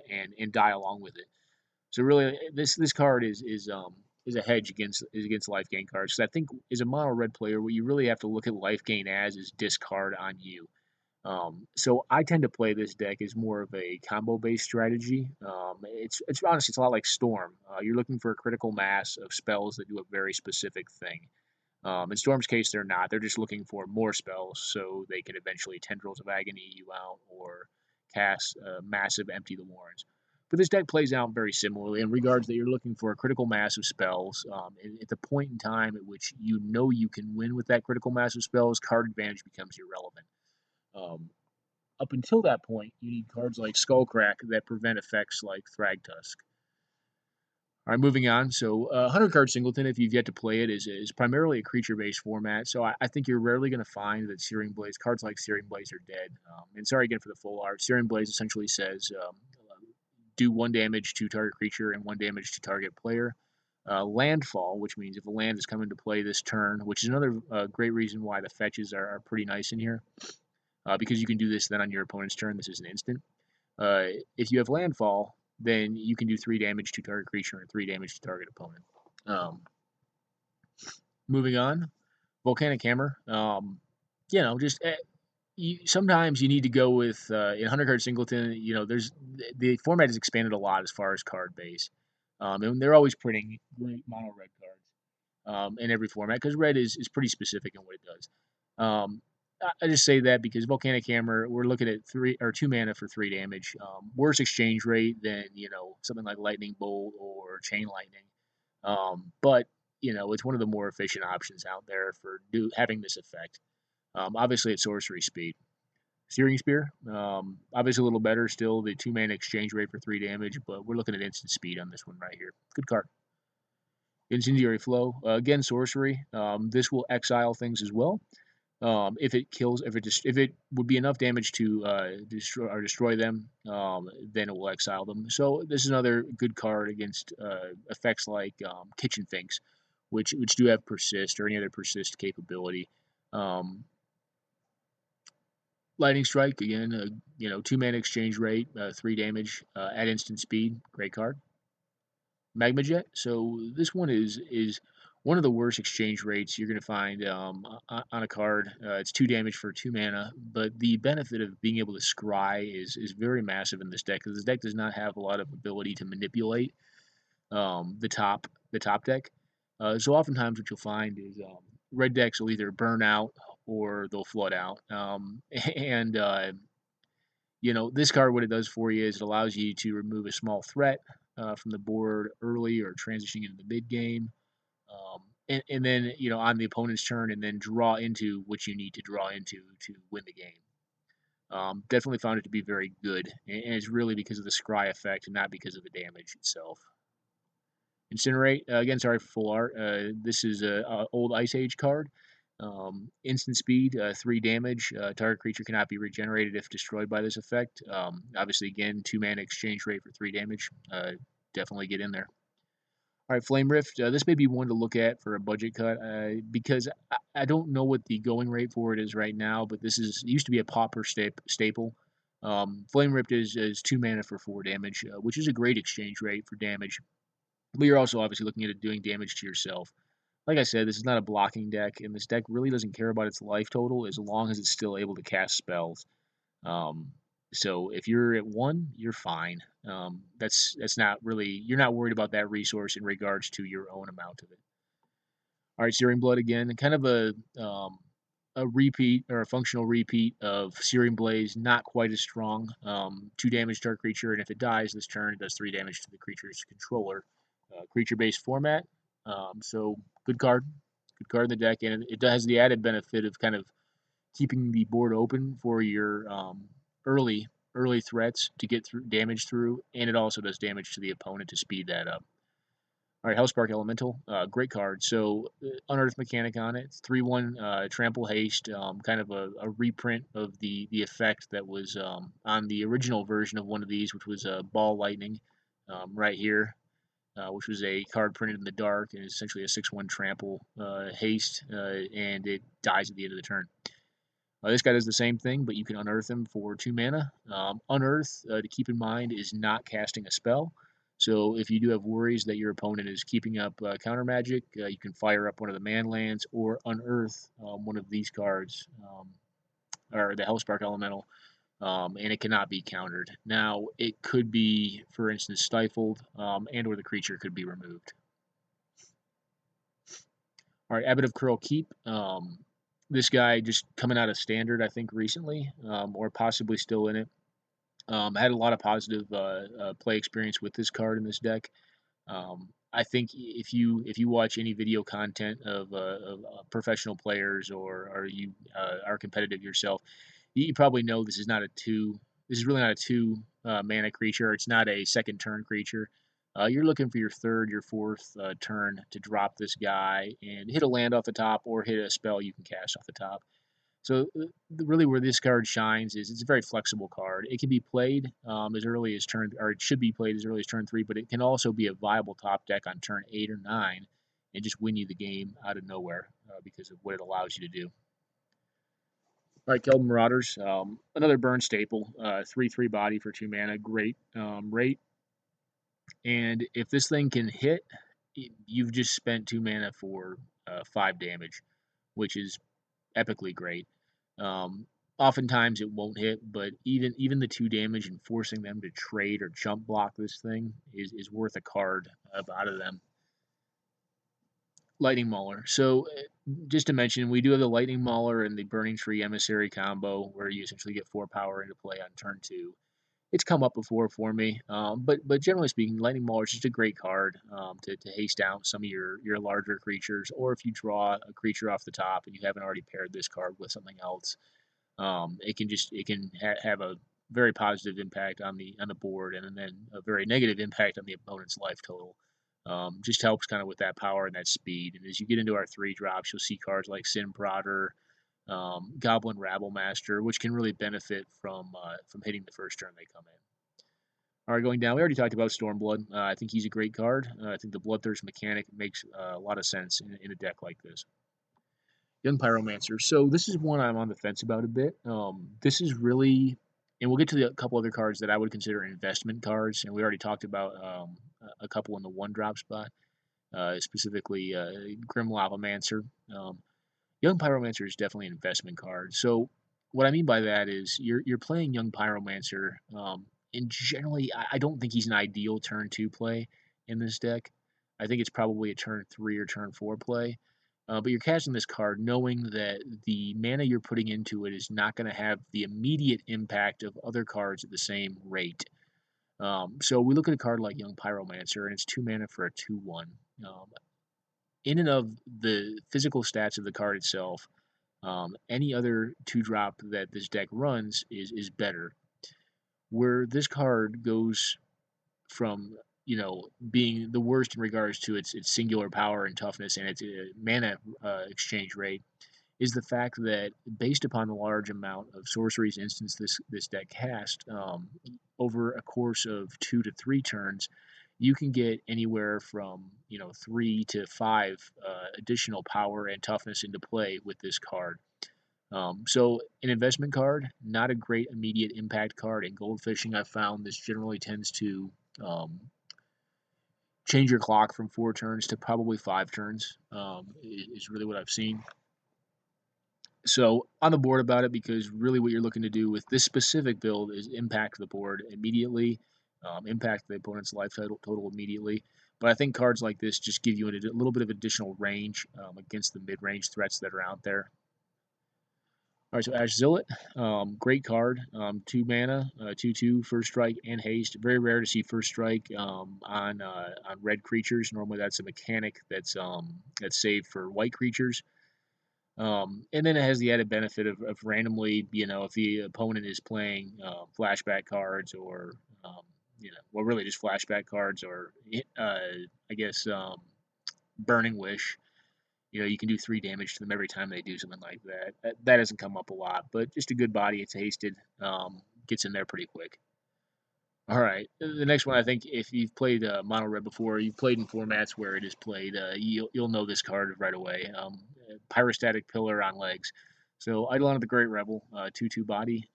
and die along with it. So really, this card is a hedge against life gain cards. So I think as a mono red player, what you really have to look at life gain as is discard on you. So I tend to play this deck as more of a combo based strategy. It's honestly it's a lot like Storm. You're looking for a critical mass of spells that do a very specific thing. In Storm's case, they're not. They're just looking for more spells so they can eventually Tendrils of Agony you out or cast massive Empty the Warrens. But this deck plays out very similarly in regards that you're looking for a critical mass of spells. At the point in time at which you know you can win with that critical mass of spells, card advantage becomes irrelevant. Um, Up until that point, you need cards like Skullcrack that prevent effects like Thragtusk. All right, moving on. So, 100 Card Singleton, if you've yet to play it, is primarily a creature based format. So, I think you're rarely going to find that Searing Blaze, cards like Searing Blaze are dead. And sorry again for the full art. Searing Blaze essentially says do 1 damage to target creature and 1 damage to target player. Landfall, which means if a land is coming to play this turn, which is another great reason why the fetches are pretty nice in here, because you can do this then on your opponent's turn. This is an instant. Uh, if you have landfall, then you can do 3 damage to target creature and 3 damage to target opponent. Um, Moving on, Volcanic Hammer. Just sometimes you need to go with in 100 Card Singleton. There's the format has expanded a lot as far as card base, and they're always printing great mono red cards in every format because red is pretty specific in what it does. I just say that because Volcanic Hammer, we're looking at 2 mana for 3 damage. Worse exchange rate than something like Lightning Bolt or Chain Lightning. But it's one of the more efficient options out there for having this effect. Obviously, it's sorcery speed. Searing Spear, obviously a little better still. The 2 mana exchange rate for 3 damage, but we're looking at instant speed on this one right here. Good card. Incendiary Flow, again sorcery. This will exile things as well. If it would be enough damage to destroy them, then it will exile them. So this is another good card against effects like Kitchen Finks, which do have persist or any other persist capability. Um, Lightning Strike again, 2 mana exchange rate, 3 damage at instant speed. Great card. Magma Jet. So this one is one of the worst exchange rates you're going to find on a card. It's 2 damage for 2 mana, but the benefit of being able to scry is very massive in this deck because this deck does not have a lot of ability to manipulate the top deck. So oftentimes what you'll find is red decks will either burn out or they'll flood out. And this card, what it does for you is it allows you to remove a small threat from the board early or transitioning into the mid game. And then, on the opponent's turn, and then draw into what you need to draw into to win the game. Definitely found it to be very good, and it's really because of the scry effect and not because of the damage itself. Incinerate, again, sorry for full art. This is a old Ice Age card. Instant speed, 3 damage. Target creature cannot be regenerated if destroyed by this effect. Obviously, again, 2 mana exchange rate for 3 damage. Definitely get in there. All right, Flame Rift. This may be one to look at for a budget cut because I don't know what the going rate for it is right now, but this is used to be a Pauper staple. Flame Rift is 2 mana for 4 damage, which is a great exchange rate for damage. But you're also obviously looking at it doing damage to yourself. Like I said, this is not a blocking deck, and this deck really doesn't care about its life total as long as it's still able to cast spells. Um, so if you're at 1, you're fine. That's not really, you're not worried about that resource in regards to your own amount of it. All right, Searing Blood again, kind of a repeat or a functional repeat of Searing Blaze, not quite as strong. 2 damage to our creature, and if it dies this turn, it does 3 damage to the creature's controller. Creature-based format, so good card in the deck, and it has the added benefit of kind of keeping the board open for your early threats to get through damage through, and it also does damage to the opponent to speed that up. All right, Hellspark Elemental, great card. So Unearth mechanic on it. It's 3/1 Trample Haste, kind of a reprint of the effect that was on the original version of one of these, which was Ball Lightning, right here, which was a card printed in the dark and is essentially a 6/1 Trample Haste, and it dies at the end of the turn. This guy does the same thing, but you can unearth him for 2 mana. Unearth, to keep in mind, is not casting a spell. So if you do have worries that your opponent is keeping up counter magic, you can fire up one of the man lands or unearth one of these cards, or the Hellspark Elemental, and it cannot be countered. Now, it could be, for instance, stifled, and or the creature could be removed. All right, Abbot of Curl Keep. This guy just coming out of standard, I think, recently, or possibly still in it. Had a lot of positive play experience with this card in this deck. I think if you watch any video content of professional players or you are competitive yourself, you probably know this is not a 2. This is really not a 2 mana creature. It's not a second turn creature. You're looking for your third, your fourth turn to drop this guy and hit a land off the top or hit a spell you can cast off the top. So really, where this card shines is it's a very flexible card. It can be played as early as turn, or it should be played as early as turn 3, but it can also be a viable top deck on turn 8 or 9 and just win you the game out of nowhere because of what it allows you to do. All right, Kelvin Marauders, another burn staple, 3/3 body for 2 mana, great rate. And if this thing can hit, you've just spent 2 mana for 5 damage, which is epically great. Oftentimes it won't hit, but even the 2 damage and forcing them to trade or chump block this thing is worth a card out of them. Lightning Mauler. So just to mention, we do have the Lightning Mauler and the Burning Tree Emissary combo, where you essentially get 4 power into play on turn 2. It's come up before for me, but generally speaking, Lightning Mauler is just a great card to haste down some of your larger creatures, or if you draw a creature off the top and you haven't already paired this card with something else, it can have a very positive impact on the board, and then a very negative impact on the opponent's life total. Just helps kind of with that power and that speed. And as you get into our 3 drops, you'll see cards like Sin Prodder, Goblin Rabblemaster, which can really benefit from hitting the first turn they come in. All right, going down, we already talked about Stormblood. I think he's a great card. I think the Bloodthirst mechanic makes a lot of sense in a deck like this. Young Pyromancer. So this is one I'm on the fence about a bit. This is really, and we'll get to a couple other cards that I would consider investment cards, and we already talked about a couple in the 1-drop spot, specifically Grim Lavamancer. Young Pyromancer is definitely an investment card. So what I mean by that is you're playing Young Pyromancer, and generally I don't think he's an ideal turn 2 play in this deck. I think it's probably a turn 3 or turn 4 play. But you're casting this card knowing that the mana you're putting into it is not going to have the immediate impact of other cards at the same rate. So we look at a card like Young Pyromancer, and it's 2 mana for a 2/1. In and of the physical stats of the card itself, any other 2-drop that this deck runs is better. Where this card goes from being the worst in regards to its singular power and toughness and its mana exchange rate, is the fact that based upon the large amount of sorceries instance this deck cast, over a course of 2 to 3 turns, you can get anywhere from 3 to 5 additional power and toughness into play with this card. So an investment card, not a great immediate impact card. In gold fishing, I've found this generally tends to change your clock from 4 turns to probably 5 turns. Is really what I've seen. So on the board about it, because really what you're looking to do with this specific build is impact the board immediately, impact the opponent's life total immediately. But I think cards like this just give you a little bit of additional range against the mid-range threats that are out there. All right, so Ash Zillet, great card, 2 mana, 2/2 first strike and haste. Very rare to see first strike on red creatures. Normally that's a mechanic that's saved for white creatures. And then it has the added benefit of randomly, if the opponent is playing flashback cards or, well, really just flashback cards or, I guess, Burning Wish, you can do 3 damage to them every time they do something like that. That doesn't come up a lot, but just a good body. It's hasted, gets in there pretty quick. All right, the next one, I think if you've played Mono Red before, you've played in formats where it is played, you'll know this card right away. Pyrostatic Pillar on legs. So Eidolon of the Great Rebel, 2/2 body,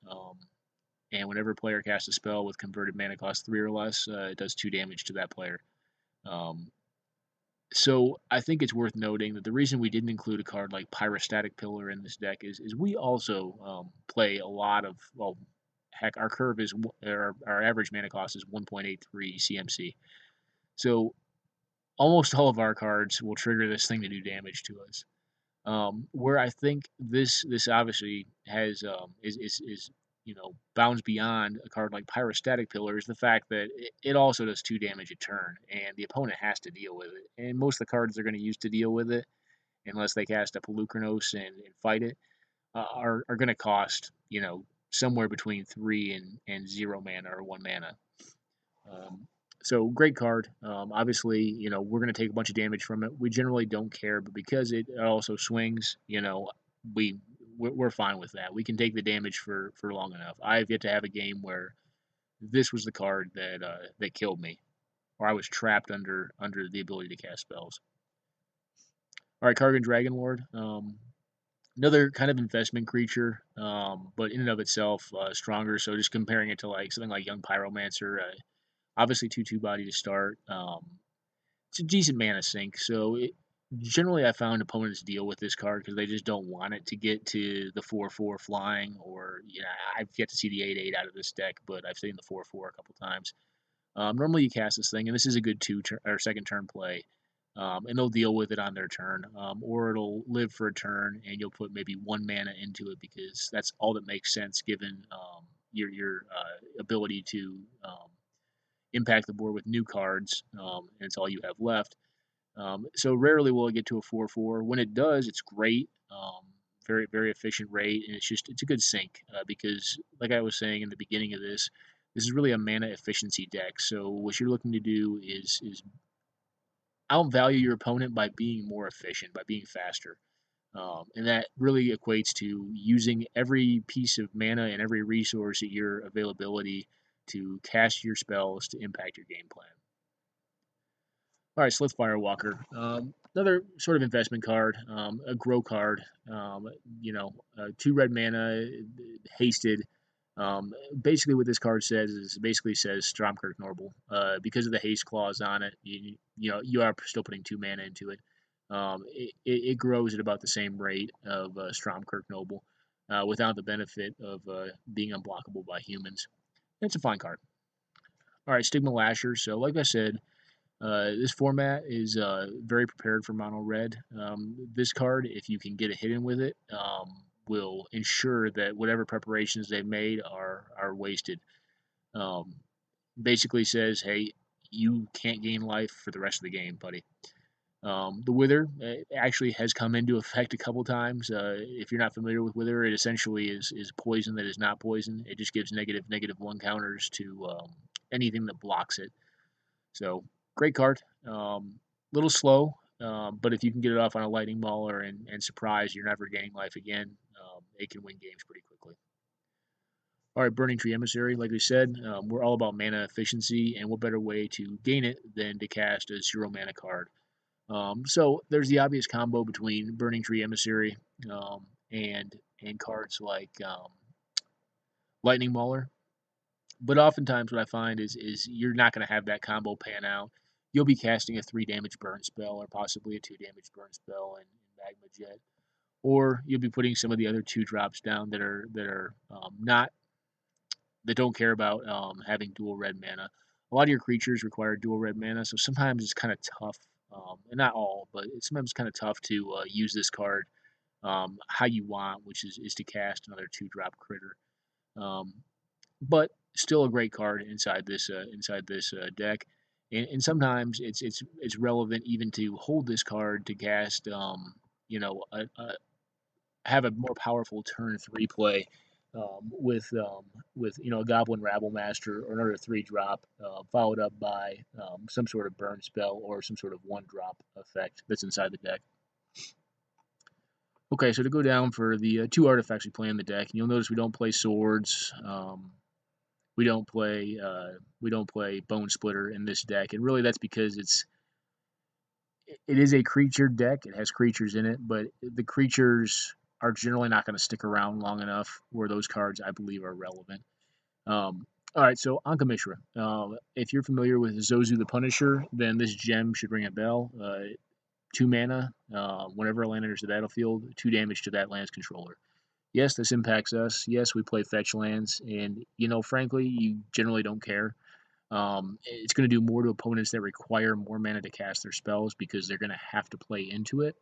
and whenever a player casts a spell with converted mana cost 3 or less, it does 2 damage to that player. So I think it's worth noting that the reason we didn't include a card like Pyrostatic Pillar in this deck is we also play a lot of, well, heck, our curve is, our average mana cost is 1.83 CMC. So almost all of our cards will trigger this thing to do damage to us. Where I think this obviously has is bounds beyond a card like Pyrostatic Pillar is the fact that it also does 2 damage a turn, and the opponent has to deal with it. And most of the cards they're going to use to deal with it, unless they cast a Pelucranos and fight it, are going to cost somewhere between 3 and 0 mana or 1 mana. So great card. Obviously, we're going to take a bunch of damage from it. We generally don't care, but because it also swings, we're fine with that. We can take the damage for long enough. I've yet to have a game where this was the card that killed me, or I was trapped under the ability to cast spells. All right, Kargan Dragonlord. Another kind of investment creature, but in and of itself stronger. So just comparing it to something like Young Pyromancer. Obviously, 2/2 body to start. It's a decent mana sink, so generally I found opponents deal with this card because they just don't want it to get to the 4/4 flying, or I've yet to see the 8/8 out of this deck, but I've seen the 4/4 a couple times. Normally you cast this thing, and this is a good second turn play, and they'll deal with it on their turn, or it'll live for a turn, and you'll put maybe 1 mana into it because that's all that makes sense given your ability to impact the board with new cards, and it's all you have left. So rarely will it get to a 4/4. When it does, it's great. Very, very efficient rate, and it's a good sink because, like I was saying in the beginning of this is really a mana efficiency deck. So what you're looking to do is outvalue your opponent by being more efficient, by being faster. And that really equates to using every piece of mana and every resource at your availability to cast your spells to impact your game plan. All right, Slith Firewalker. Another sort of investment card, a grow card. 2 red mana, hasted. Basically, what this card says is basically says Stromkirk Norble. Because of the haste clause on it, you are still putting 2 mana into it. It grows at about the same rate of Stromkirk Noble, without the benefit of being unblockable by humans. It's a fine card. All right, Stigma Lasher. So, like I said, this format is very prepared for mono red. This card, if you can get a hit in with it, will ensure that whatever preparations they've made are wasted. Basically says, hey, you can't gain life for the rest of the game, buddy. The Wither actually has come into effect a couple times. If you're not familiar with Wither, it essentially is poison that is not poison. It just gives -1 counters to anything that blocks it. So great card. Little slow, but if you can get it off on a lightning mauler and surprise, you're never gaining life again. It can win games pretty quickly. All right, Burning Tree Emissary. Like we said, we're all about mana efficiency, and what better way to gain it than to cast a 0 mana card? So there's the obvious combo between Burning Tree Emissary um, and cards like Lightning Mauler. But oftentimes, what I find is you're not going to have that combo pan out. You'll be casting a 3 damage burn spell or possibly a 2 damage burn spell in Magma Jet, or you'll be putting some of the other 2 drops down that are not that don't care about having dual red mana. A lot of your creatures require dual red mana, so sometimes it's kind of tough, and not all, but it's sometimes kind of tough to use this card how you want, which is to cast another 2 drop critter. Um, but still a great card inside this deck. And sometimes it's relevant even to hold this card to cast you know have a more powerful turn 3 play with a Goblin Rabble Master or another 3 drop followed up by some sort of burn spell or some sort of 1 drop effect that's inside the deck. Okay, so to go down for the 2 artifacts we play in the deck, and you'll notice we don't play swords. We don't play Bone Splitter in this deck, and really that's because it is a creature deck. It has creatures in it, but the creatures are generally not going to stick around long enough where those cards, I believe, are relevant. All right, so Anka Mishra. If you're familiar with Zozu the Punisher, then this gem should ring a bell. 2 mana. Whenever a land enters the battlefield, 2 damage to that land's controller. Yes, this impacts us. Yes, we play fetch lands, and frankly, you generally don't care. It's going to do more to opponents that require more mana to cast their spells because they're going to have to play into it.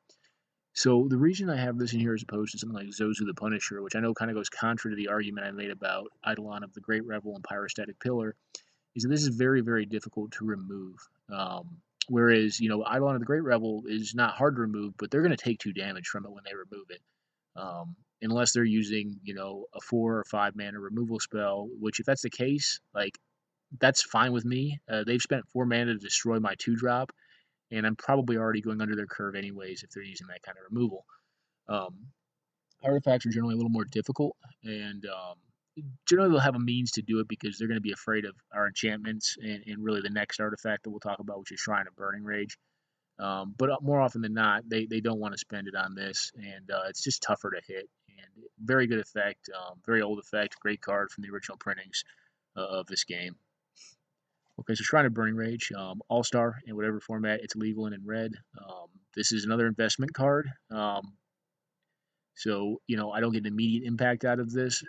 So the reason I have this in here as opposed to something like Zozu the Punisher, which I know kind of goes contrary to the argument I made about Eidolon of the Great Revel and Pyrostatic Pillar, is that this is very, very difficult to remove. Whereas, Eidolon of the Great Revel is not hard to remove, but they're going to take 2 damage from it when they remove it. Unless they're using, a 4 or 5 mana removal spell, which if that's the case, like, that's fine with me. They've spent 4 mana to destroy my 2 drop, and I'm probably already going under their curve anyways if they're using that kind of removal. Um, Artifacts are generally a little more difficult, and generally they'll have a means to do it because they're going to be afraid of our enchantments and really the next artifact that we'll talk about, which is Shrine of Burning Rage. But more often than not, they don't want to spend it on this, and it's just tougher to hit. And very good effect, very old effect, great card from the original printings of this game. Okay, so Shrine of Burning Rage, All-Star in whatever format it's legal in red. This is another investment card. So, I don't get an immediate impact out of this.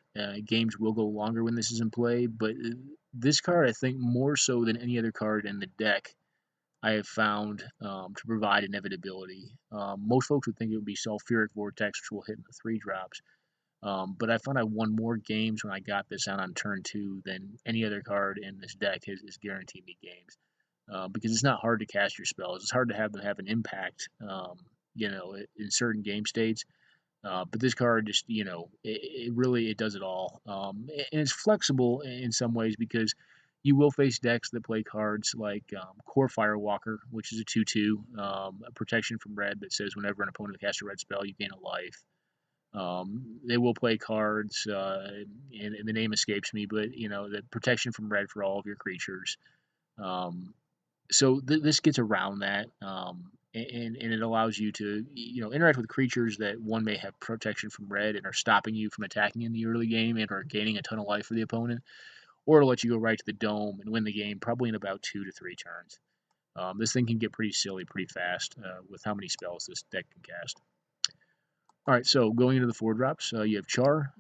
Games will go longer when this is in play, but this card, I think, more so than any other card in the deck, I have found to provide inevitability. Most folks would think it would be Sulfuric Vortex, which will hit in the 3 drops. But I found I won more games when I got this out on turn 2 than any other card in this deck has guaranteed me games. Because it's not hard to cast your spells. It's hard to have them have an impact, in certain game states. But this card just, it really does it all. And it's flexible in some ways because you will face decks that play cards like Core Firewalker, which is a 2/2, a protection from red that says whenever an opponent casts a red spell, you gain a life. They will play cards, and the name escapes me, but the protection from red for all of your creatures. So this gets around that, and it allows you to interact with creatures that one may have protection from red and are stopping you from attacking in the early game and are gaining a ton of life for the opponent, or to let you go right to the dome and win the game probably in about 2 to 3 turns. This thing can get pretty silly pretty fast with how many spells this deck can cast. All right, so going into the 4 drops, you have Char,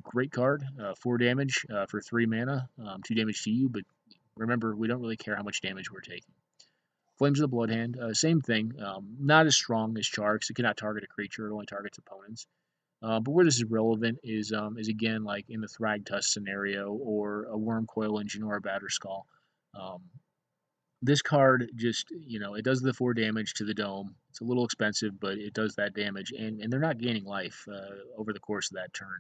great card, 4 damage for 3 mana, 2 damage to you, but remember, we don't really care how much damage we're taking. Flames of the Bloodhand, same thing, not as strong as Char because it cannot target a creature, it only targets opponents. But where this is relevant is again like in the Thragtusk scenario or a Wormcoil Engine or a Batterskull. This card just, it does the 4 damage to the dome. It's a little expensive, but it does that damage, and they're not gaining life over the course of that turn.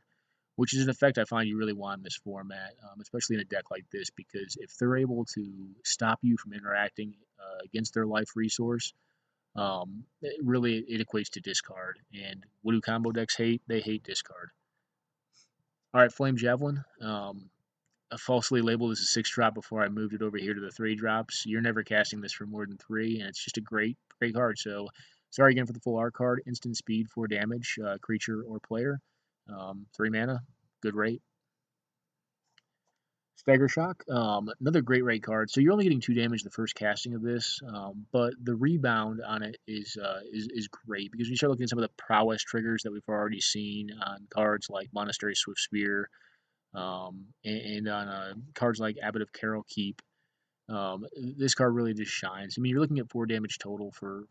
which is an effect I find you really want in this format, especially in a deck like this, because if they're able to stop you from interacting against their life resource, it equates to discard. And what do combo decks hate? They hate discard. All right, Flame Javelin. I falsely labeled as a 6 drop before I moved it over here to the 3 drops. You're never casting this for more than 3, and it's just a great card. So, sorry again for the full art card. Instant speed, 4 damage, creature or player. 3 mana, good rate. Stagger Shock, another great rate card. So you're only getting 2 damage the first casting of this, but the rebound on it is great because you start looking at some of the prowess triggers that we've already seen on cards like Monastery Swift Spear, and on cards like Abbot of Carroll Keep. This card really just shines. I mean, you're looking at 4 damage total for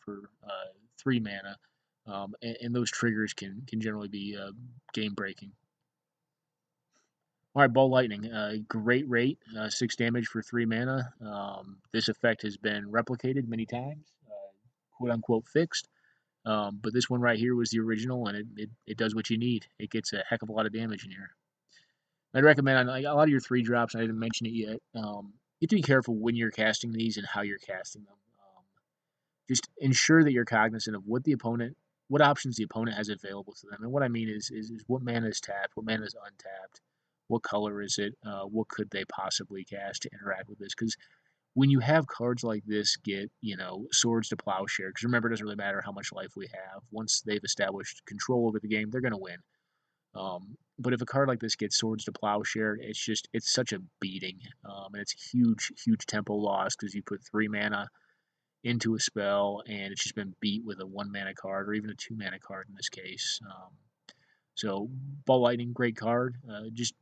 3 mana, and those triggers can generally be game breaking. All right, Ball Lightning, great rate, 6 damage for 3 mana. This effect has been replicated many times, quote unquote fixed. But this one right here was the original, and it does what you need. It gets a heck of a lot of damage in here. I'd recommend on a lot of your 3 drops. I didn't mention it yet. You have to be careful when you're casting these and how you're casting them. Just ensure that you're cognizant of what options the opponent has available to them. And what I mean is what mana is tapped, what mana is untapped, what color is it, what could they possibly cast to interact with this? Because when you have cards like this get, Swords to Plowshare, because remember, it doesn't really matter how much life we have. Once they've established control over the game, they're going to win. But if a card like this gets Swords to Plowshare, it's such a beating. And it's huge tempo loss because you put 3 mana into a spell and it's just been beat with a 1 mana card or even a 2 mana card in this case. So Ball Lightning, great card. Just,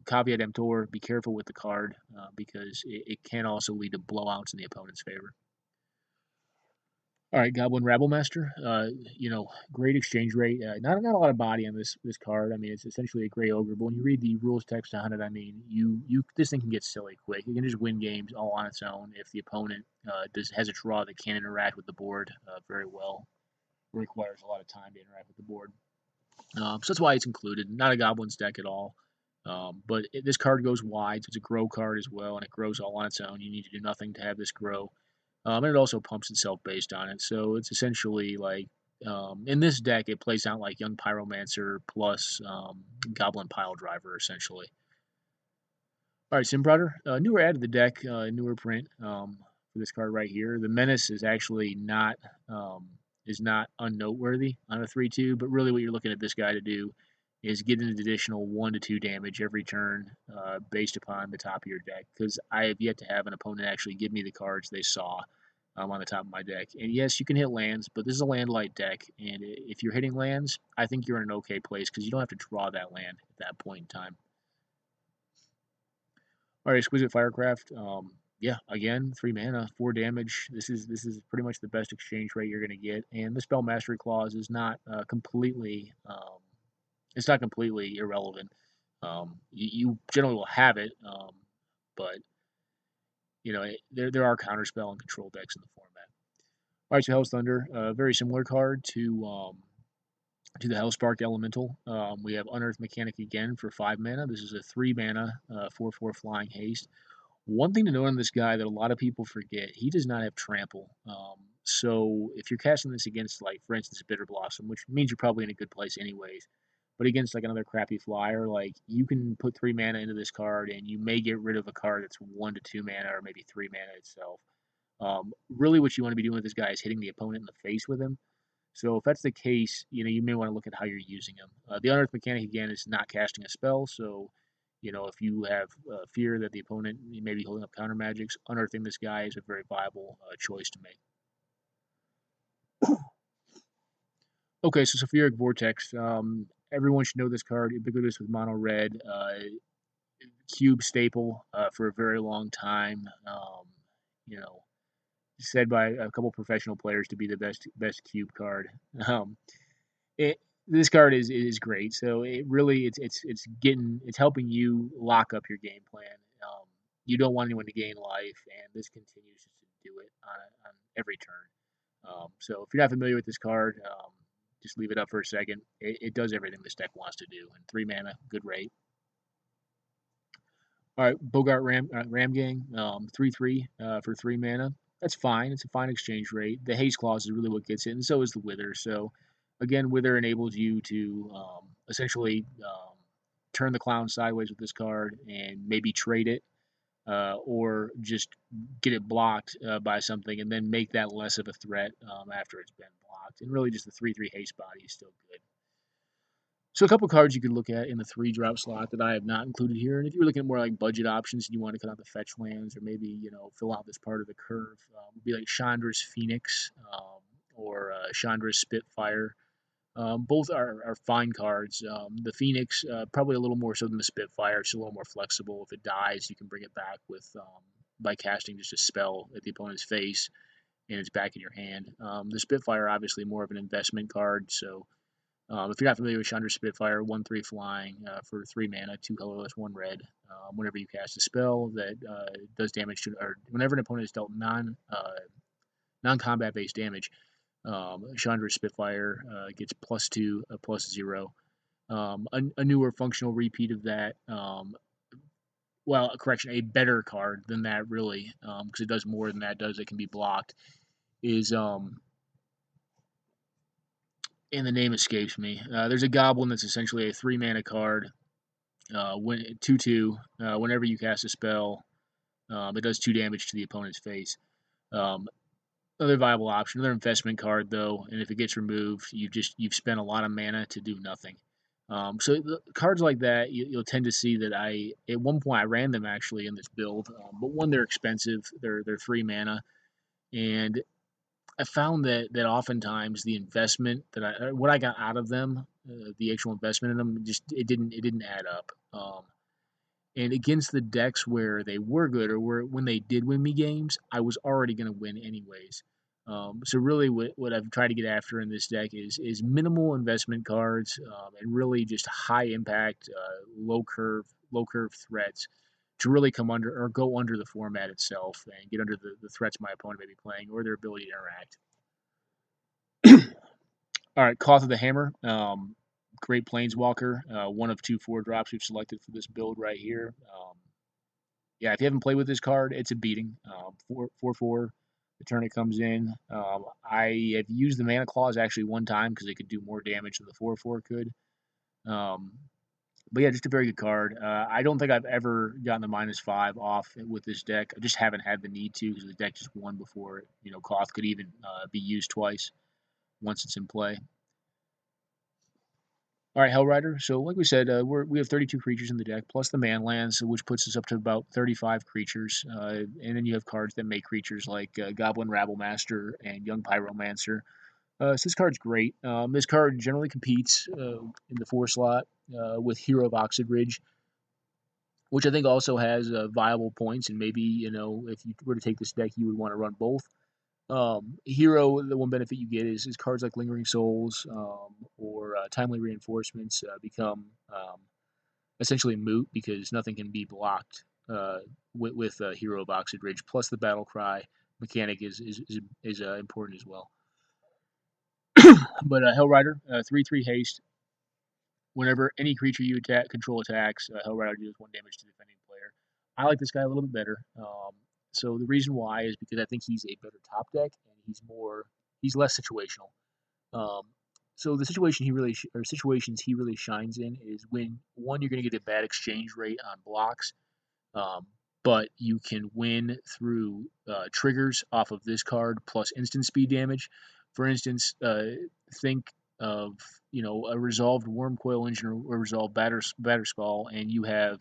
caveat emptor, be careful with the card because it can also lead to blowouts in the opponent's favor. All right, Goblin Rabblemaster. Great exchange rate. Not a lot of body on this card. I mean, it's essentially a gray ogre. But when you read the rules text on it, I mean, this thing can get silly quick. It can just win games all on its own if the opponent has a draw that can't interact with the board very well. It requires a lot of time to interact with the board. So that's why it's included. Not a Goblins deck at all. But this card goes wide, so it's a grow card as well, and it grows all on its own. You need to do nothing to have this grow. And it also pumps itself based on it. So it's essentially like, in this deck, it plays out like Young Pyromancer plus Goblin Pile Driver, essentially. All right, Simbrodder. Newer add to the deck, newer print for this card right here. The Menace is actually not unnoteworthy on a 3/2, but really what you're looking at this guy to do is get an additional 1 to 2 damage every turn based upon the top of your deck, because I have yet to have an opponent actually give me the cards they saw on the top of my deck. And yes, you can hit lands, but this is a land-light deck, and if you're hitting lands, I think you're in an okay place because you don't have to draw that land at that point in time. All right, Exquisite Firecraft. Yeah, again, 3 mana, 4 damage. This is pretty much the best exchange rate you're going to get, and the Spell Mastery Clause is not completely it's not completely irrelevant. You generally will have it, but there are counterspell and control decks in the format. All right, so Hell's Thunder, a very similar card to the Hellspark Elemental. We have Unearth Mechanic again for 5 mana. This is a 3 mana, 4/4 flying haste. One thing to note on this guy that a lot of people forget, he does not have trample. So if you're casting this against, like, for instance, Bitter Blossom, which means you're probably in a good place anyways, but against, like, another crappy flyer, like, you can put 3 mana into this card and you may get rid of a card that's 1 to 2 mana or maybe 3 mana itself. Really what you want to be doing with this guy is hitting the opponent in the face with him. So if that's the case, you may want to look at how you're using him. The Unearth Mechanic, again, is not casting a spell, so if you have fear that the opponent may be holding up counter magics, unearthing this guy is a very viable choice to make. Okay, so Sulfuric Vortex. Everyone should know this card. Ubiquitous with mono red. Cube staple for a very long time. You know, said by a couple professional players to be the best cube card. This card is great. So it's helping you lock up your game plan. You don't want anyone to gain life, and this continues just to do it on every turn. So if you're not familiar with this card, Just leave it up for a second. It does everything this deck wants to do. And 3 mana, good rate. All right, Bogart Ram Gang, 3/3 for 3 mana. That's fine. It's a fine exchange rate. The haste clause is really what gets it, and so is the Wither. So, again, Wither enables you to essentially turn the clown sideways with this card and maybe trade it, or just get it blocked by something and then make that less of a threat after it's been blocked. And really, just the 3/3 haste body is still good. So a couple cards you could look at in the 3-drop slot that I have not included here. And if you were looking at more like budget options and you want to cut out the fetch lands or maybe, fill out this part of the curve, would be like Chandra's Phoenix or Chandra's Spitfire. Both are fine cards. The Phoenix, probably a little more so than the Spitfire. It's a little more flexible. If it dies, you can bring it back with by casting just a spell at the opponent's face, and it's back in your hand. The Spitfire, obviously, more of an investment card. So if you're not familiar with Chandra Spitfire, 1/3 flying for 3 mana, 2 colorless, 1 red. Whenever you cast a spell that does damage to, or whenever an opponent is dealt non-combat based damage, Chandra Spitfire gets +2, +0. A newer functional repeat of that. Well, correction, a better card than that, really, because it does more than that does. It can be blocked. Is and the name escapes me. There's a goblin that's essentially a 3 mana card. When 2/2, whenever you cast a spell, it does 2 damage to the opponent's face. Another viable option, another investment card though, and if it gets removed, you've spent a lot of mana to do nothing. So cards like that, you'll tend to see that at one point I ran them actually in this build, but one, they're expensive. They're 3 mana, and I found that oftentimes the investment what I got out of them, the actual investment in them, just it didn't add up. And against the decks where they were good or when they did win me games, I was already going to win anyways. So really, what I've tried to get after in this deck is minimal investment cards and really just high impact, low curve threats to really come under or go under the format itself and get under the threats my opponent may be playing or their ability to interact. All right, Cloth of the Hammer, great Planeswalker, one of 2 4-drops we've selected for this build right here. Yeah, if you haven't played with this card, it's a beating. 4/4, the turn it comes in. I have used the Mana Clause actually one time because it could do more damage than the 4/4 could. But yeah, just a very good card. I don't think I've ever gotten the -5 off with this deck. I just haven't had the need to because the deck just won before it. Cloth could even be used twice once it's in play. All right, Hellrider. So, like we said, we have 32 creatures in the deck, plus the man lands, which puts us up to about 35 creatures. And then you have cards that make creatures like Goblin Rabblemaster and Young Pyromancer. So this card's great. This card generally competes in the 4 slot with Hero of Oxidridge, which I think also has viable points. And maybe, if you were to take this deck, you would want to run both. Hero, the one benefit you get is cards like Lingering Souls or Timely Reinforcements become essentially moot because nothing can be blocked with Hero of Oxidridge. Plus, the Battle Cry mechanic is important as well. But Hellrider, 3/3 haste. Whenever any creature you control attacks, Hellrider deals 1 damage to the defending player. I like this guy a little bit better. So the reason why is because I think he's a better top deck and he's less situational. So the situations he really shines in is when, one, you're going to get a bad exchange rate on blocks, but you can win through triggers off of this card plus instant speed damage. For instance, think of a resolved Wormcoil Engine or resolved Batterskull, and you have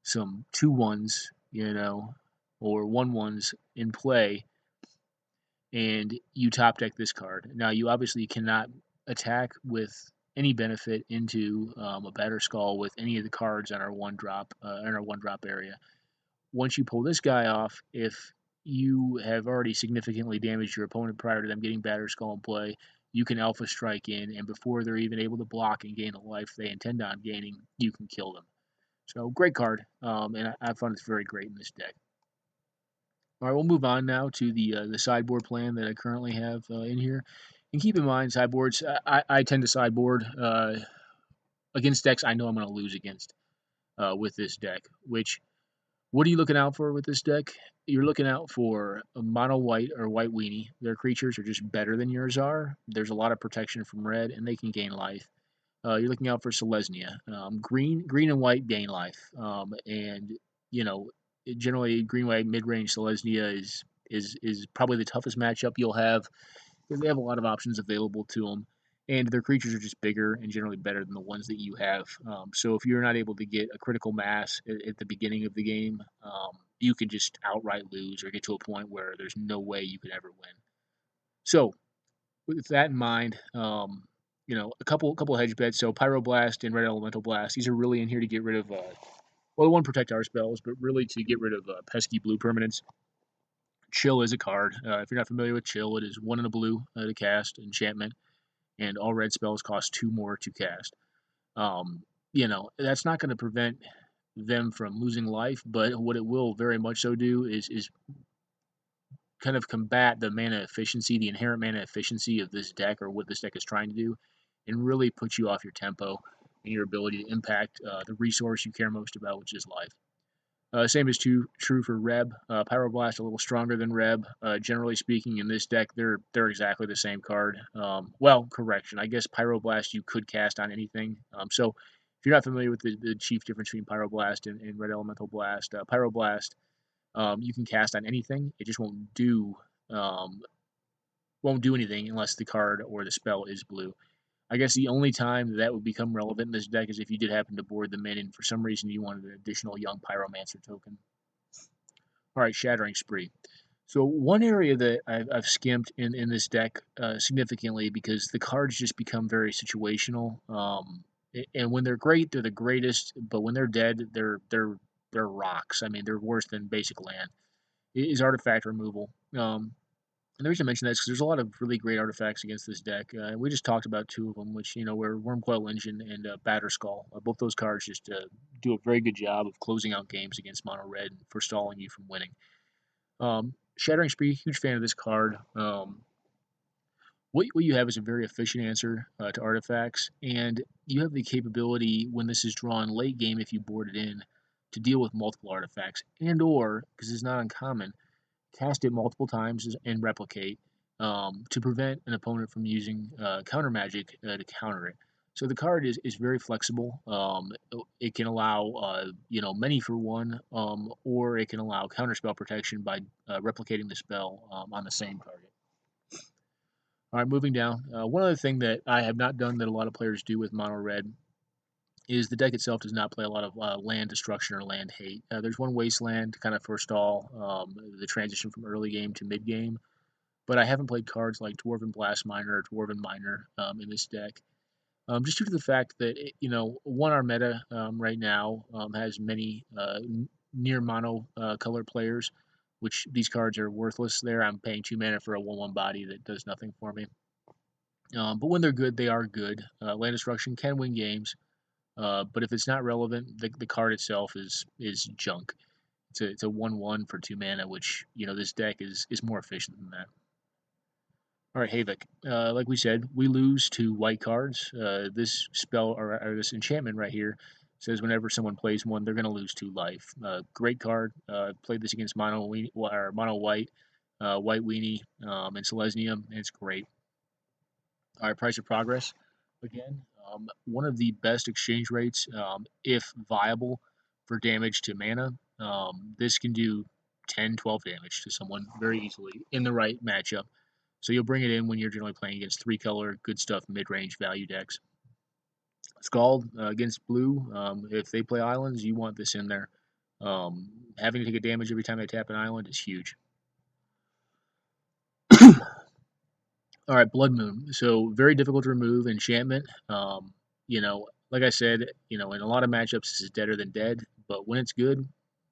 some 2/1s, or 1/1s in play, and you top deck this card. Now, you obviously cannot attack with any benefit into a Batterskull with any of the cards on our 1-drop area. Once you pull this guy off, if you have already significantly damaged your opponent prior to them getting Batterskull in play, you can Alpha Strike in, and before they're even able to block and gain a life they intend on gaining, you can kill them. So, great card, and I found it's very great in this deck. All right, we'll move on now to the sideboard plan that I currently have in here. And keep in mind, sideboards, I tend to sideboard against decks I know I'm going to lose against with this deck. Which, what are you looking out for with this deck? You're looking out for a mono white or white weenie. Their creatures are just better than yours are. There's a lot of protection from red, and they can gain life. You're looking out for Selesnya. Green and white gain life, and you know generally green white mid range Selesnya is probably the toughest matchup you'll have because they have a lot of options available to them, and their creatures are just bigger and generally better than the ones that you have. So if you're not able to get a critical mass at the beginning of the game, you can just outright lose or get to a point where there's no way you could ever win. So with that in mind, a couple hedge bets. So Pyroblast and Red Elemental Blast. These are really in here to get rid of well, one protect our spells, but really to get rid of pesky blue permanents. Chill is a card. If you're not familiar with Chill, it is 1 and a blue to cast enchantment, and all red spells cost 2 more to cast. That's not going to prevent them from losing life, but what it will very much so do is kind of combat the mana efficiency, the inherent mana efficiency of this deck, or what this deck is trying to do, and really put you off your tempo and your ability to impact the resource you care most about, which is life. Same is true for Reb. Pyroblast a little stronger than Reb. Generally speaking, in this deck, they're exactly the same card. Correction. I guess Pyroblast you could cast on anything. So if you're not familiar with the chief difference between Pyroblast and Red Elemental Blast, Pyroblast you can cast on anything. It just um, won't do anything unless the card or the spell is blue. I guess the only time that would become relevant in this deck is if you did happen to board them in and for some reason you wanted an additional Young Pyromancer token. All right, Shattering Spree. So one area that I've skimped in this deck significantly because the cards just become very situational. And when they're great, they're the greatest. But when they're dead, they're rocks. I mean, they're worse than basic land. Is artifact removal. And the reason I mention that is because there's a lot of really great artifacts against this deck. We just talked about 2 of them, which were Wormcoil Engine and Batterskull. Both those cards just do a very good job of closing out games against Mono Red and forestalling you from winning. Shattering Spree, huge fan of this card. What you have is a very efficient answer to artifacts, and you have the capability when this is drawn late game, if you board it in, to deal with multiple artifacts, and/or because it's not uncommon, cast it multiple times and replicate to prevent an opponent from using counter magic to counter it. So the card is very flexible. It can allow many for one, or it can allow counterspell protection by replicating the spell on the same target. All right, moving down. One other thing that I have not done that a lot of players do with mono red is the deck itself does not play a lot of land destruction or land hate. There's one wasteland to kind of forestall the transition from early game to mid game, but I haven't played cards like Dwarven Blast Miner or Dwarven Miner in this deck. Just due to the fact that our meta right now has many near mono color players, which these cards are worthless. There, I'm paying 2 mana for a 1/1 body that does nothing for me. But when they're good, they are good. Land destruction can win games, but if it's not relevant, the card itself is junk. It's a 1/1 for 2 mana, which this deck is more efficient than that. All right, Havoc. Like we said, we lose to white cards. This spell or this enchantment right here says whenever someone plays one, they're going to lose 2 life. Great card. Played this against mono white, white weenie, and Selesnya, and it's great. All right, Price of Progress. Again, one of the best exchange rates, if viable, for damage to mana. This can do 10, 12 damage to someone very easily in the right matchup. So you'll bring it in when you're generally playing against 3-color, good stuff, mid-range value decks. Scald against blue. If they play islands, you want this in there. Having to take a damage every time they tap an island is huge. All right, Blood Moon. So very difficult to remove enchantment. Like I said, in a lot of matchups, this is deader than dead. But when it's good,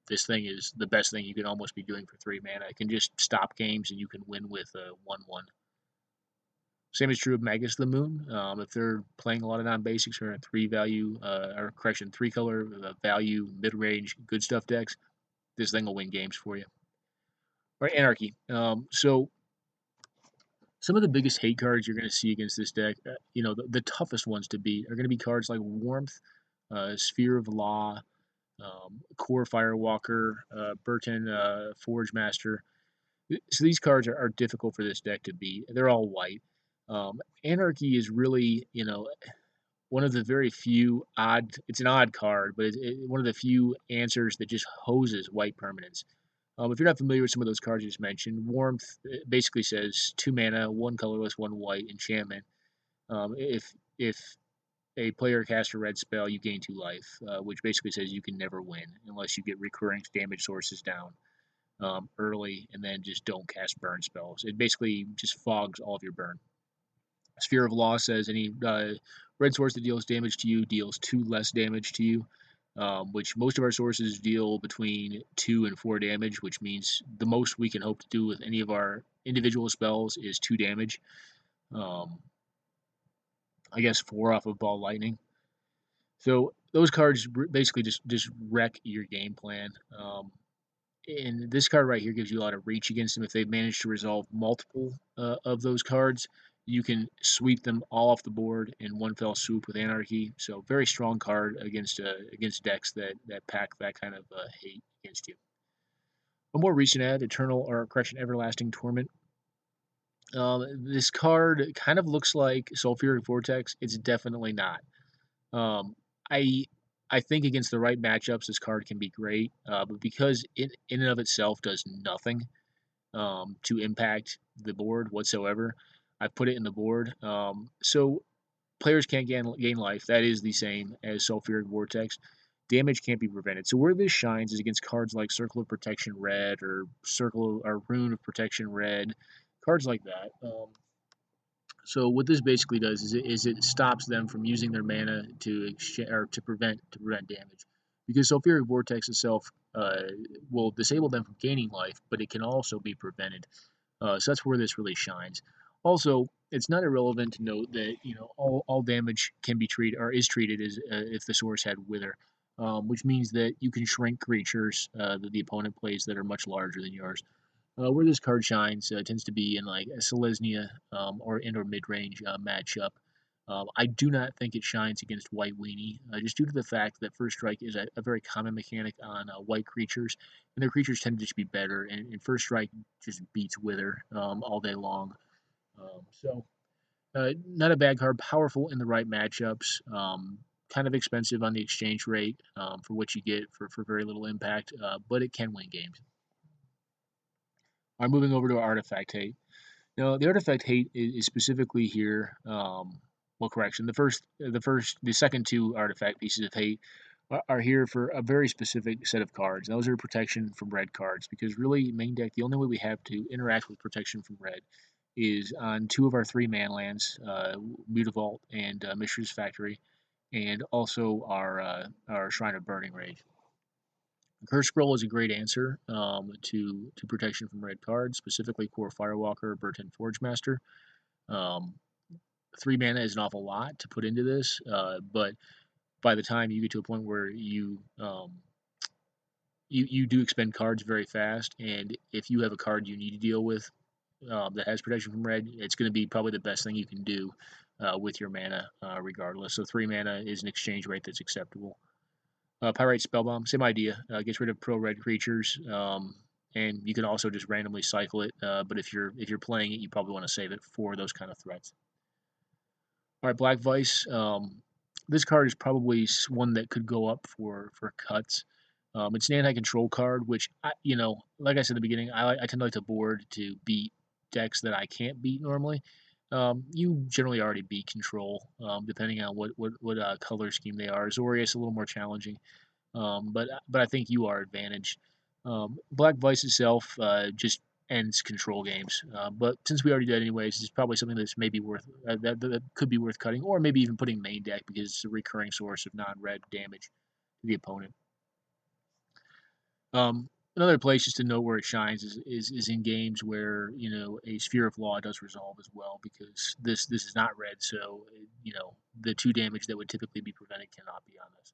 this thing is the best thing you can almost be doing for 3 mana. It can just stop games, and you can win with a 1/1. Same is true of Magus the Moon. If they're playing a lot of non-basics or 3-color value mid-range good stuff decks, this thing will win games for you. All right, Anarchy. So Some of the biggest hate cards you're going to see against this deck, the toughest ones to beat are going to be cards like Warmth, Sphere of Law, Core Firewalker, Burton Forge Master. So these cards are difficult for this deck to beat. They're all white. Anarchy is really, one of the very few odd. It's an odd card, but it's one of the few answers that just hoses white permanents. If you're not familiar with some of those cards I just mentioned, Warmth basically says 2 mana, 1 colorless, 1 white enchantment. If a player casts a red spell, you gain 2 life, which basically says you can never win unless you get recurring damage sources down early and then just don't cast burn spells. It basically just fogs all of your burn. Sphere of Law says any red source that deals damage to you deals 2 less damage to you, which most of our sources deal between 2 and 4 damage, which means the most we can hope to do with any of our individual spells is 2 damage. I guess 4 off of Ball Lightning. So those cards basically just wreck your game plan. And this card right here gives you a lot of reach against them. If they manage to resolve multiple of those cards, you can sweep them all off the board in one fell swoop with Anarchy. So very strong card against decks that pack that kind of hate against you. A more recent ad, Everlasting Torment. This card kind of looks like Sulfuric Vortex. It's definitely not. Um, I I think against the right matchups, this card can be great, but because it in and of itself does nothing to impact the board whatsoever, I've put it in the board. So players can't gain life. That is the same as Sulfuric Vortex. Damage can't be prevented. So where this shines is against cards like Circle of Protection Red or Rune of Protection Red, cards like that. So what this basically does is it stops them from using their mana to prevent damage, because Sulfuric Vortex itself will disable them from gaining life, but it can also be prevented. So that's where this really shines. Also, it's not irrelevant to note that all damage can be treated or is treated as if the source had Wither, which means that you can shrink creatures that the opponent plays that are much larger than yours. Where this card shines tends to be in like a Selesnya or mid-range matchup. I do not think it shines against White Weenie, just due to the fact that First Strike is a very common mechanic on white creatures, and their creatures tend to just be better, and First Strike just beats Wither all day long. Not a bad card, powerful in the right matchups. Kind of expensive on the exchange rate for what you get for very little impact, but it can win games. All right, moving over to Artifact Hate. Now, the Artifact Hate is specifically here. Well, correction. The second 2 artifact pieces of hate are here for a very specific set of cards. Those are protection from red cards, because really, main deck, the only way we have to interact with protection from red is on 2 of our 3 man lands, Mutavault and Mishra's Factory, and also our Shrine of Burning Rage. Curse Scroll is a great answer to protection from red cards, specifically Core Firewalker, Burton Forge Master. 3 mana is an awful lot to put into this, but by the time you get to a point where you do expend cards very fast, and if you have a card you need to deal with that has protection from red, it's going to be probably the best thing you can do with your mana, regardless. So 3 mana is an exchange rate that's acceptable. Pyrite Spellbomb, same idea. Gets rid of pro red creatures, and you can also just randomly cycle it. But if you're playing it, you probably want to save it for those kind of threats. All right, Black Vice. This card is probably one that could go up for cuts. It's an anti-control card, which like I said in the beginning, I tend to like to board to beat decks that I can't beat normally. You generally already beat control, depending on what color scheme they are. Azorius a little more challenging, but I think you are advantaged. Black Vice itself just ends control games, but since we already did anyways, it's probably something that's maybe worth that could be worth cutting, or maybe even putting main deck because it's a recurring source of non-red damage to the opponent. Another place just to know where it shines is in games where a Sphere of Law does resolve as well, because this is not red, so the 2 damage that would typically be prevented cannot be on this.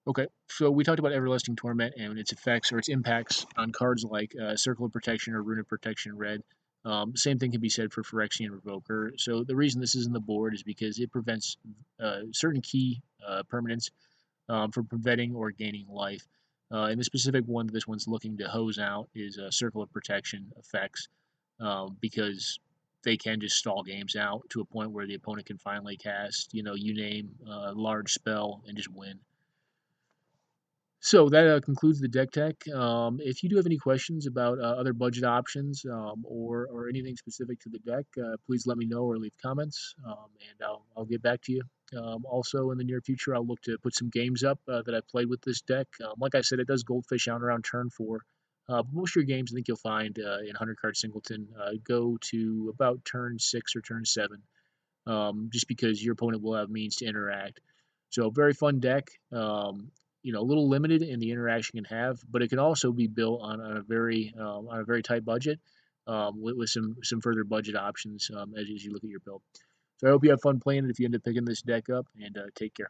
Okay, so we talked about Everlasting Torment and its effects or its impacts on cards like Circle of Protection or Rune of Protection Red. Same thing can be said for Phyrexian Revoker. So the reason this is in the board is because it prevents certain key permanents from preventing or gaining life. And the specific one that this one's looking to hose out is Circle of Protection effects, because they can just stall games out to a point where the opponent can finally cast, you name a large spell and just win. So that concludes the deck tech. If you do have any questions about other budget options, or anything specific to the deck, please let me know or leave comments, and I'll get back to you. Also, in the near future, I'll look to put some games up that I've played with this deck. Like I said, it does goldfish out around turn 4. But most of your games, I think you'll find in 100 Card Singleton go to about turn 6 or turn 7, just because your opponent will have means to interact. So very fun deck. A little limited in the interaction it can have, but it can also be built on a very tight budget, with some further budget options as you look at your build. So I hope you have fun playing it if you end up picking this deck up, and take care.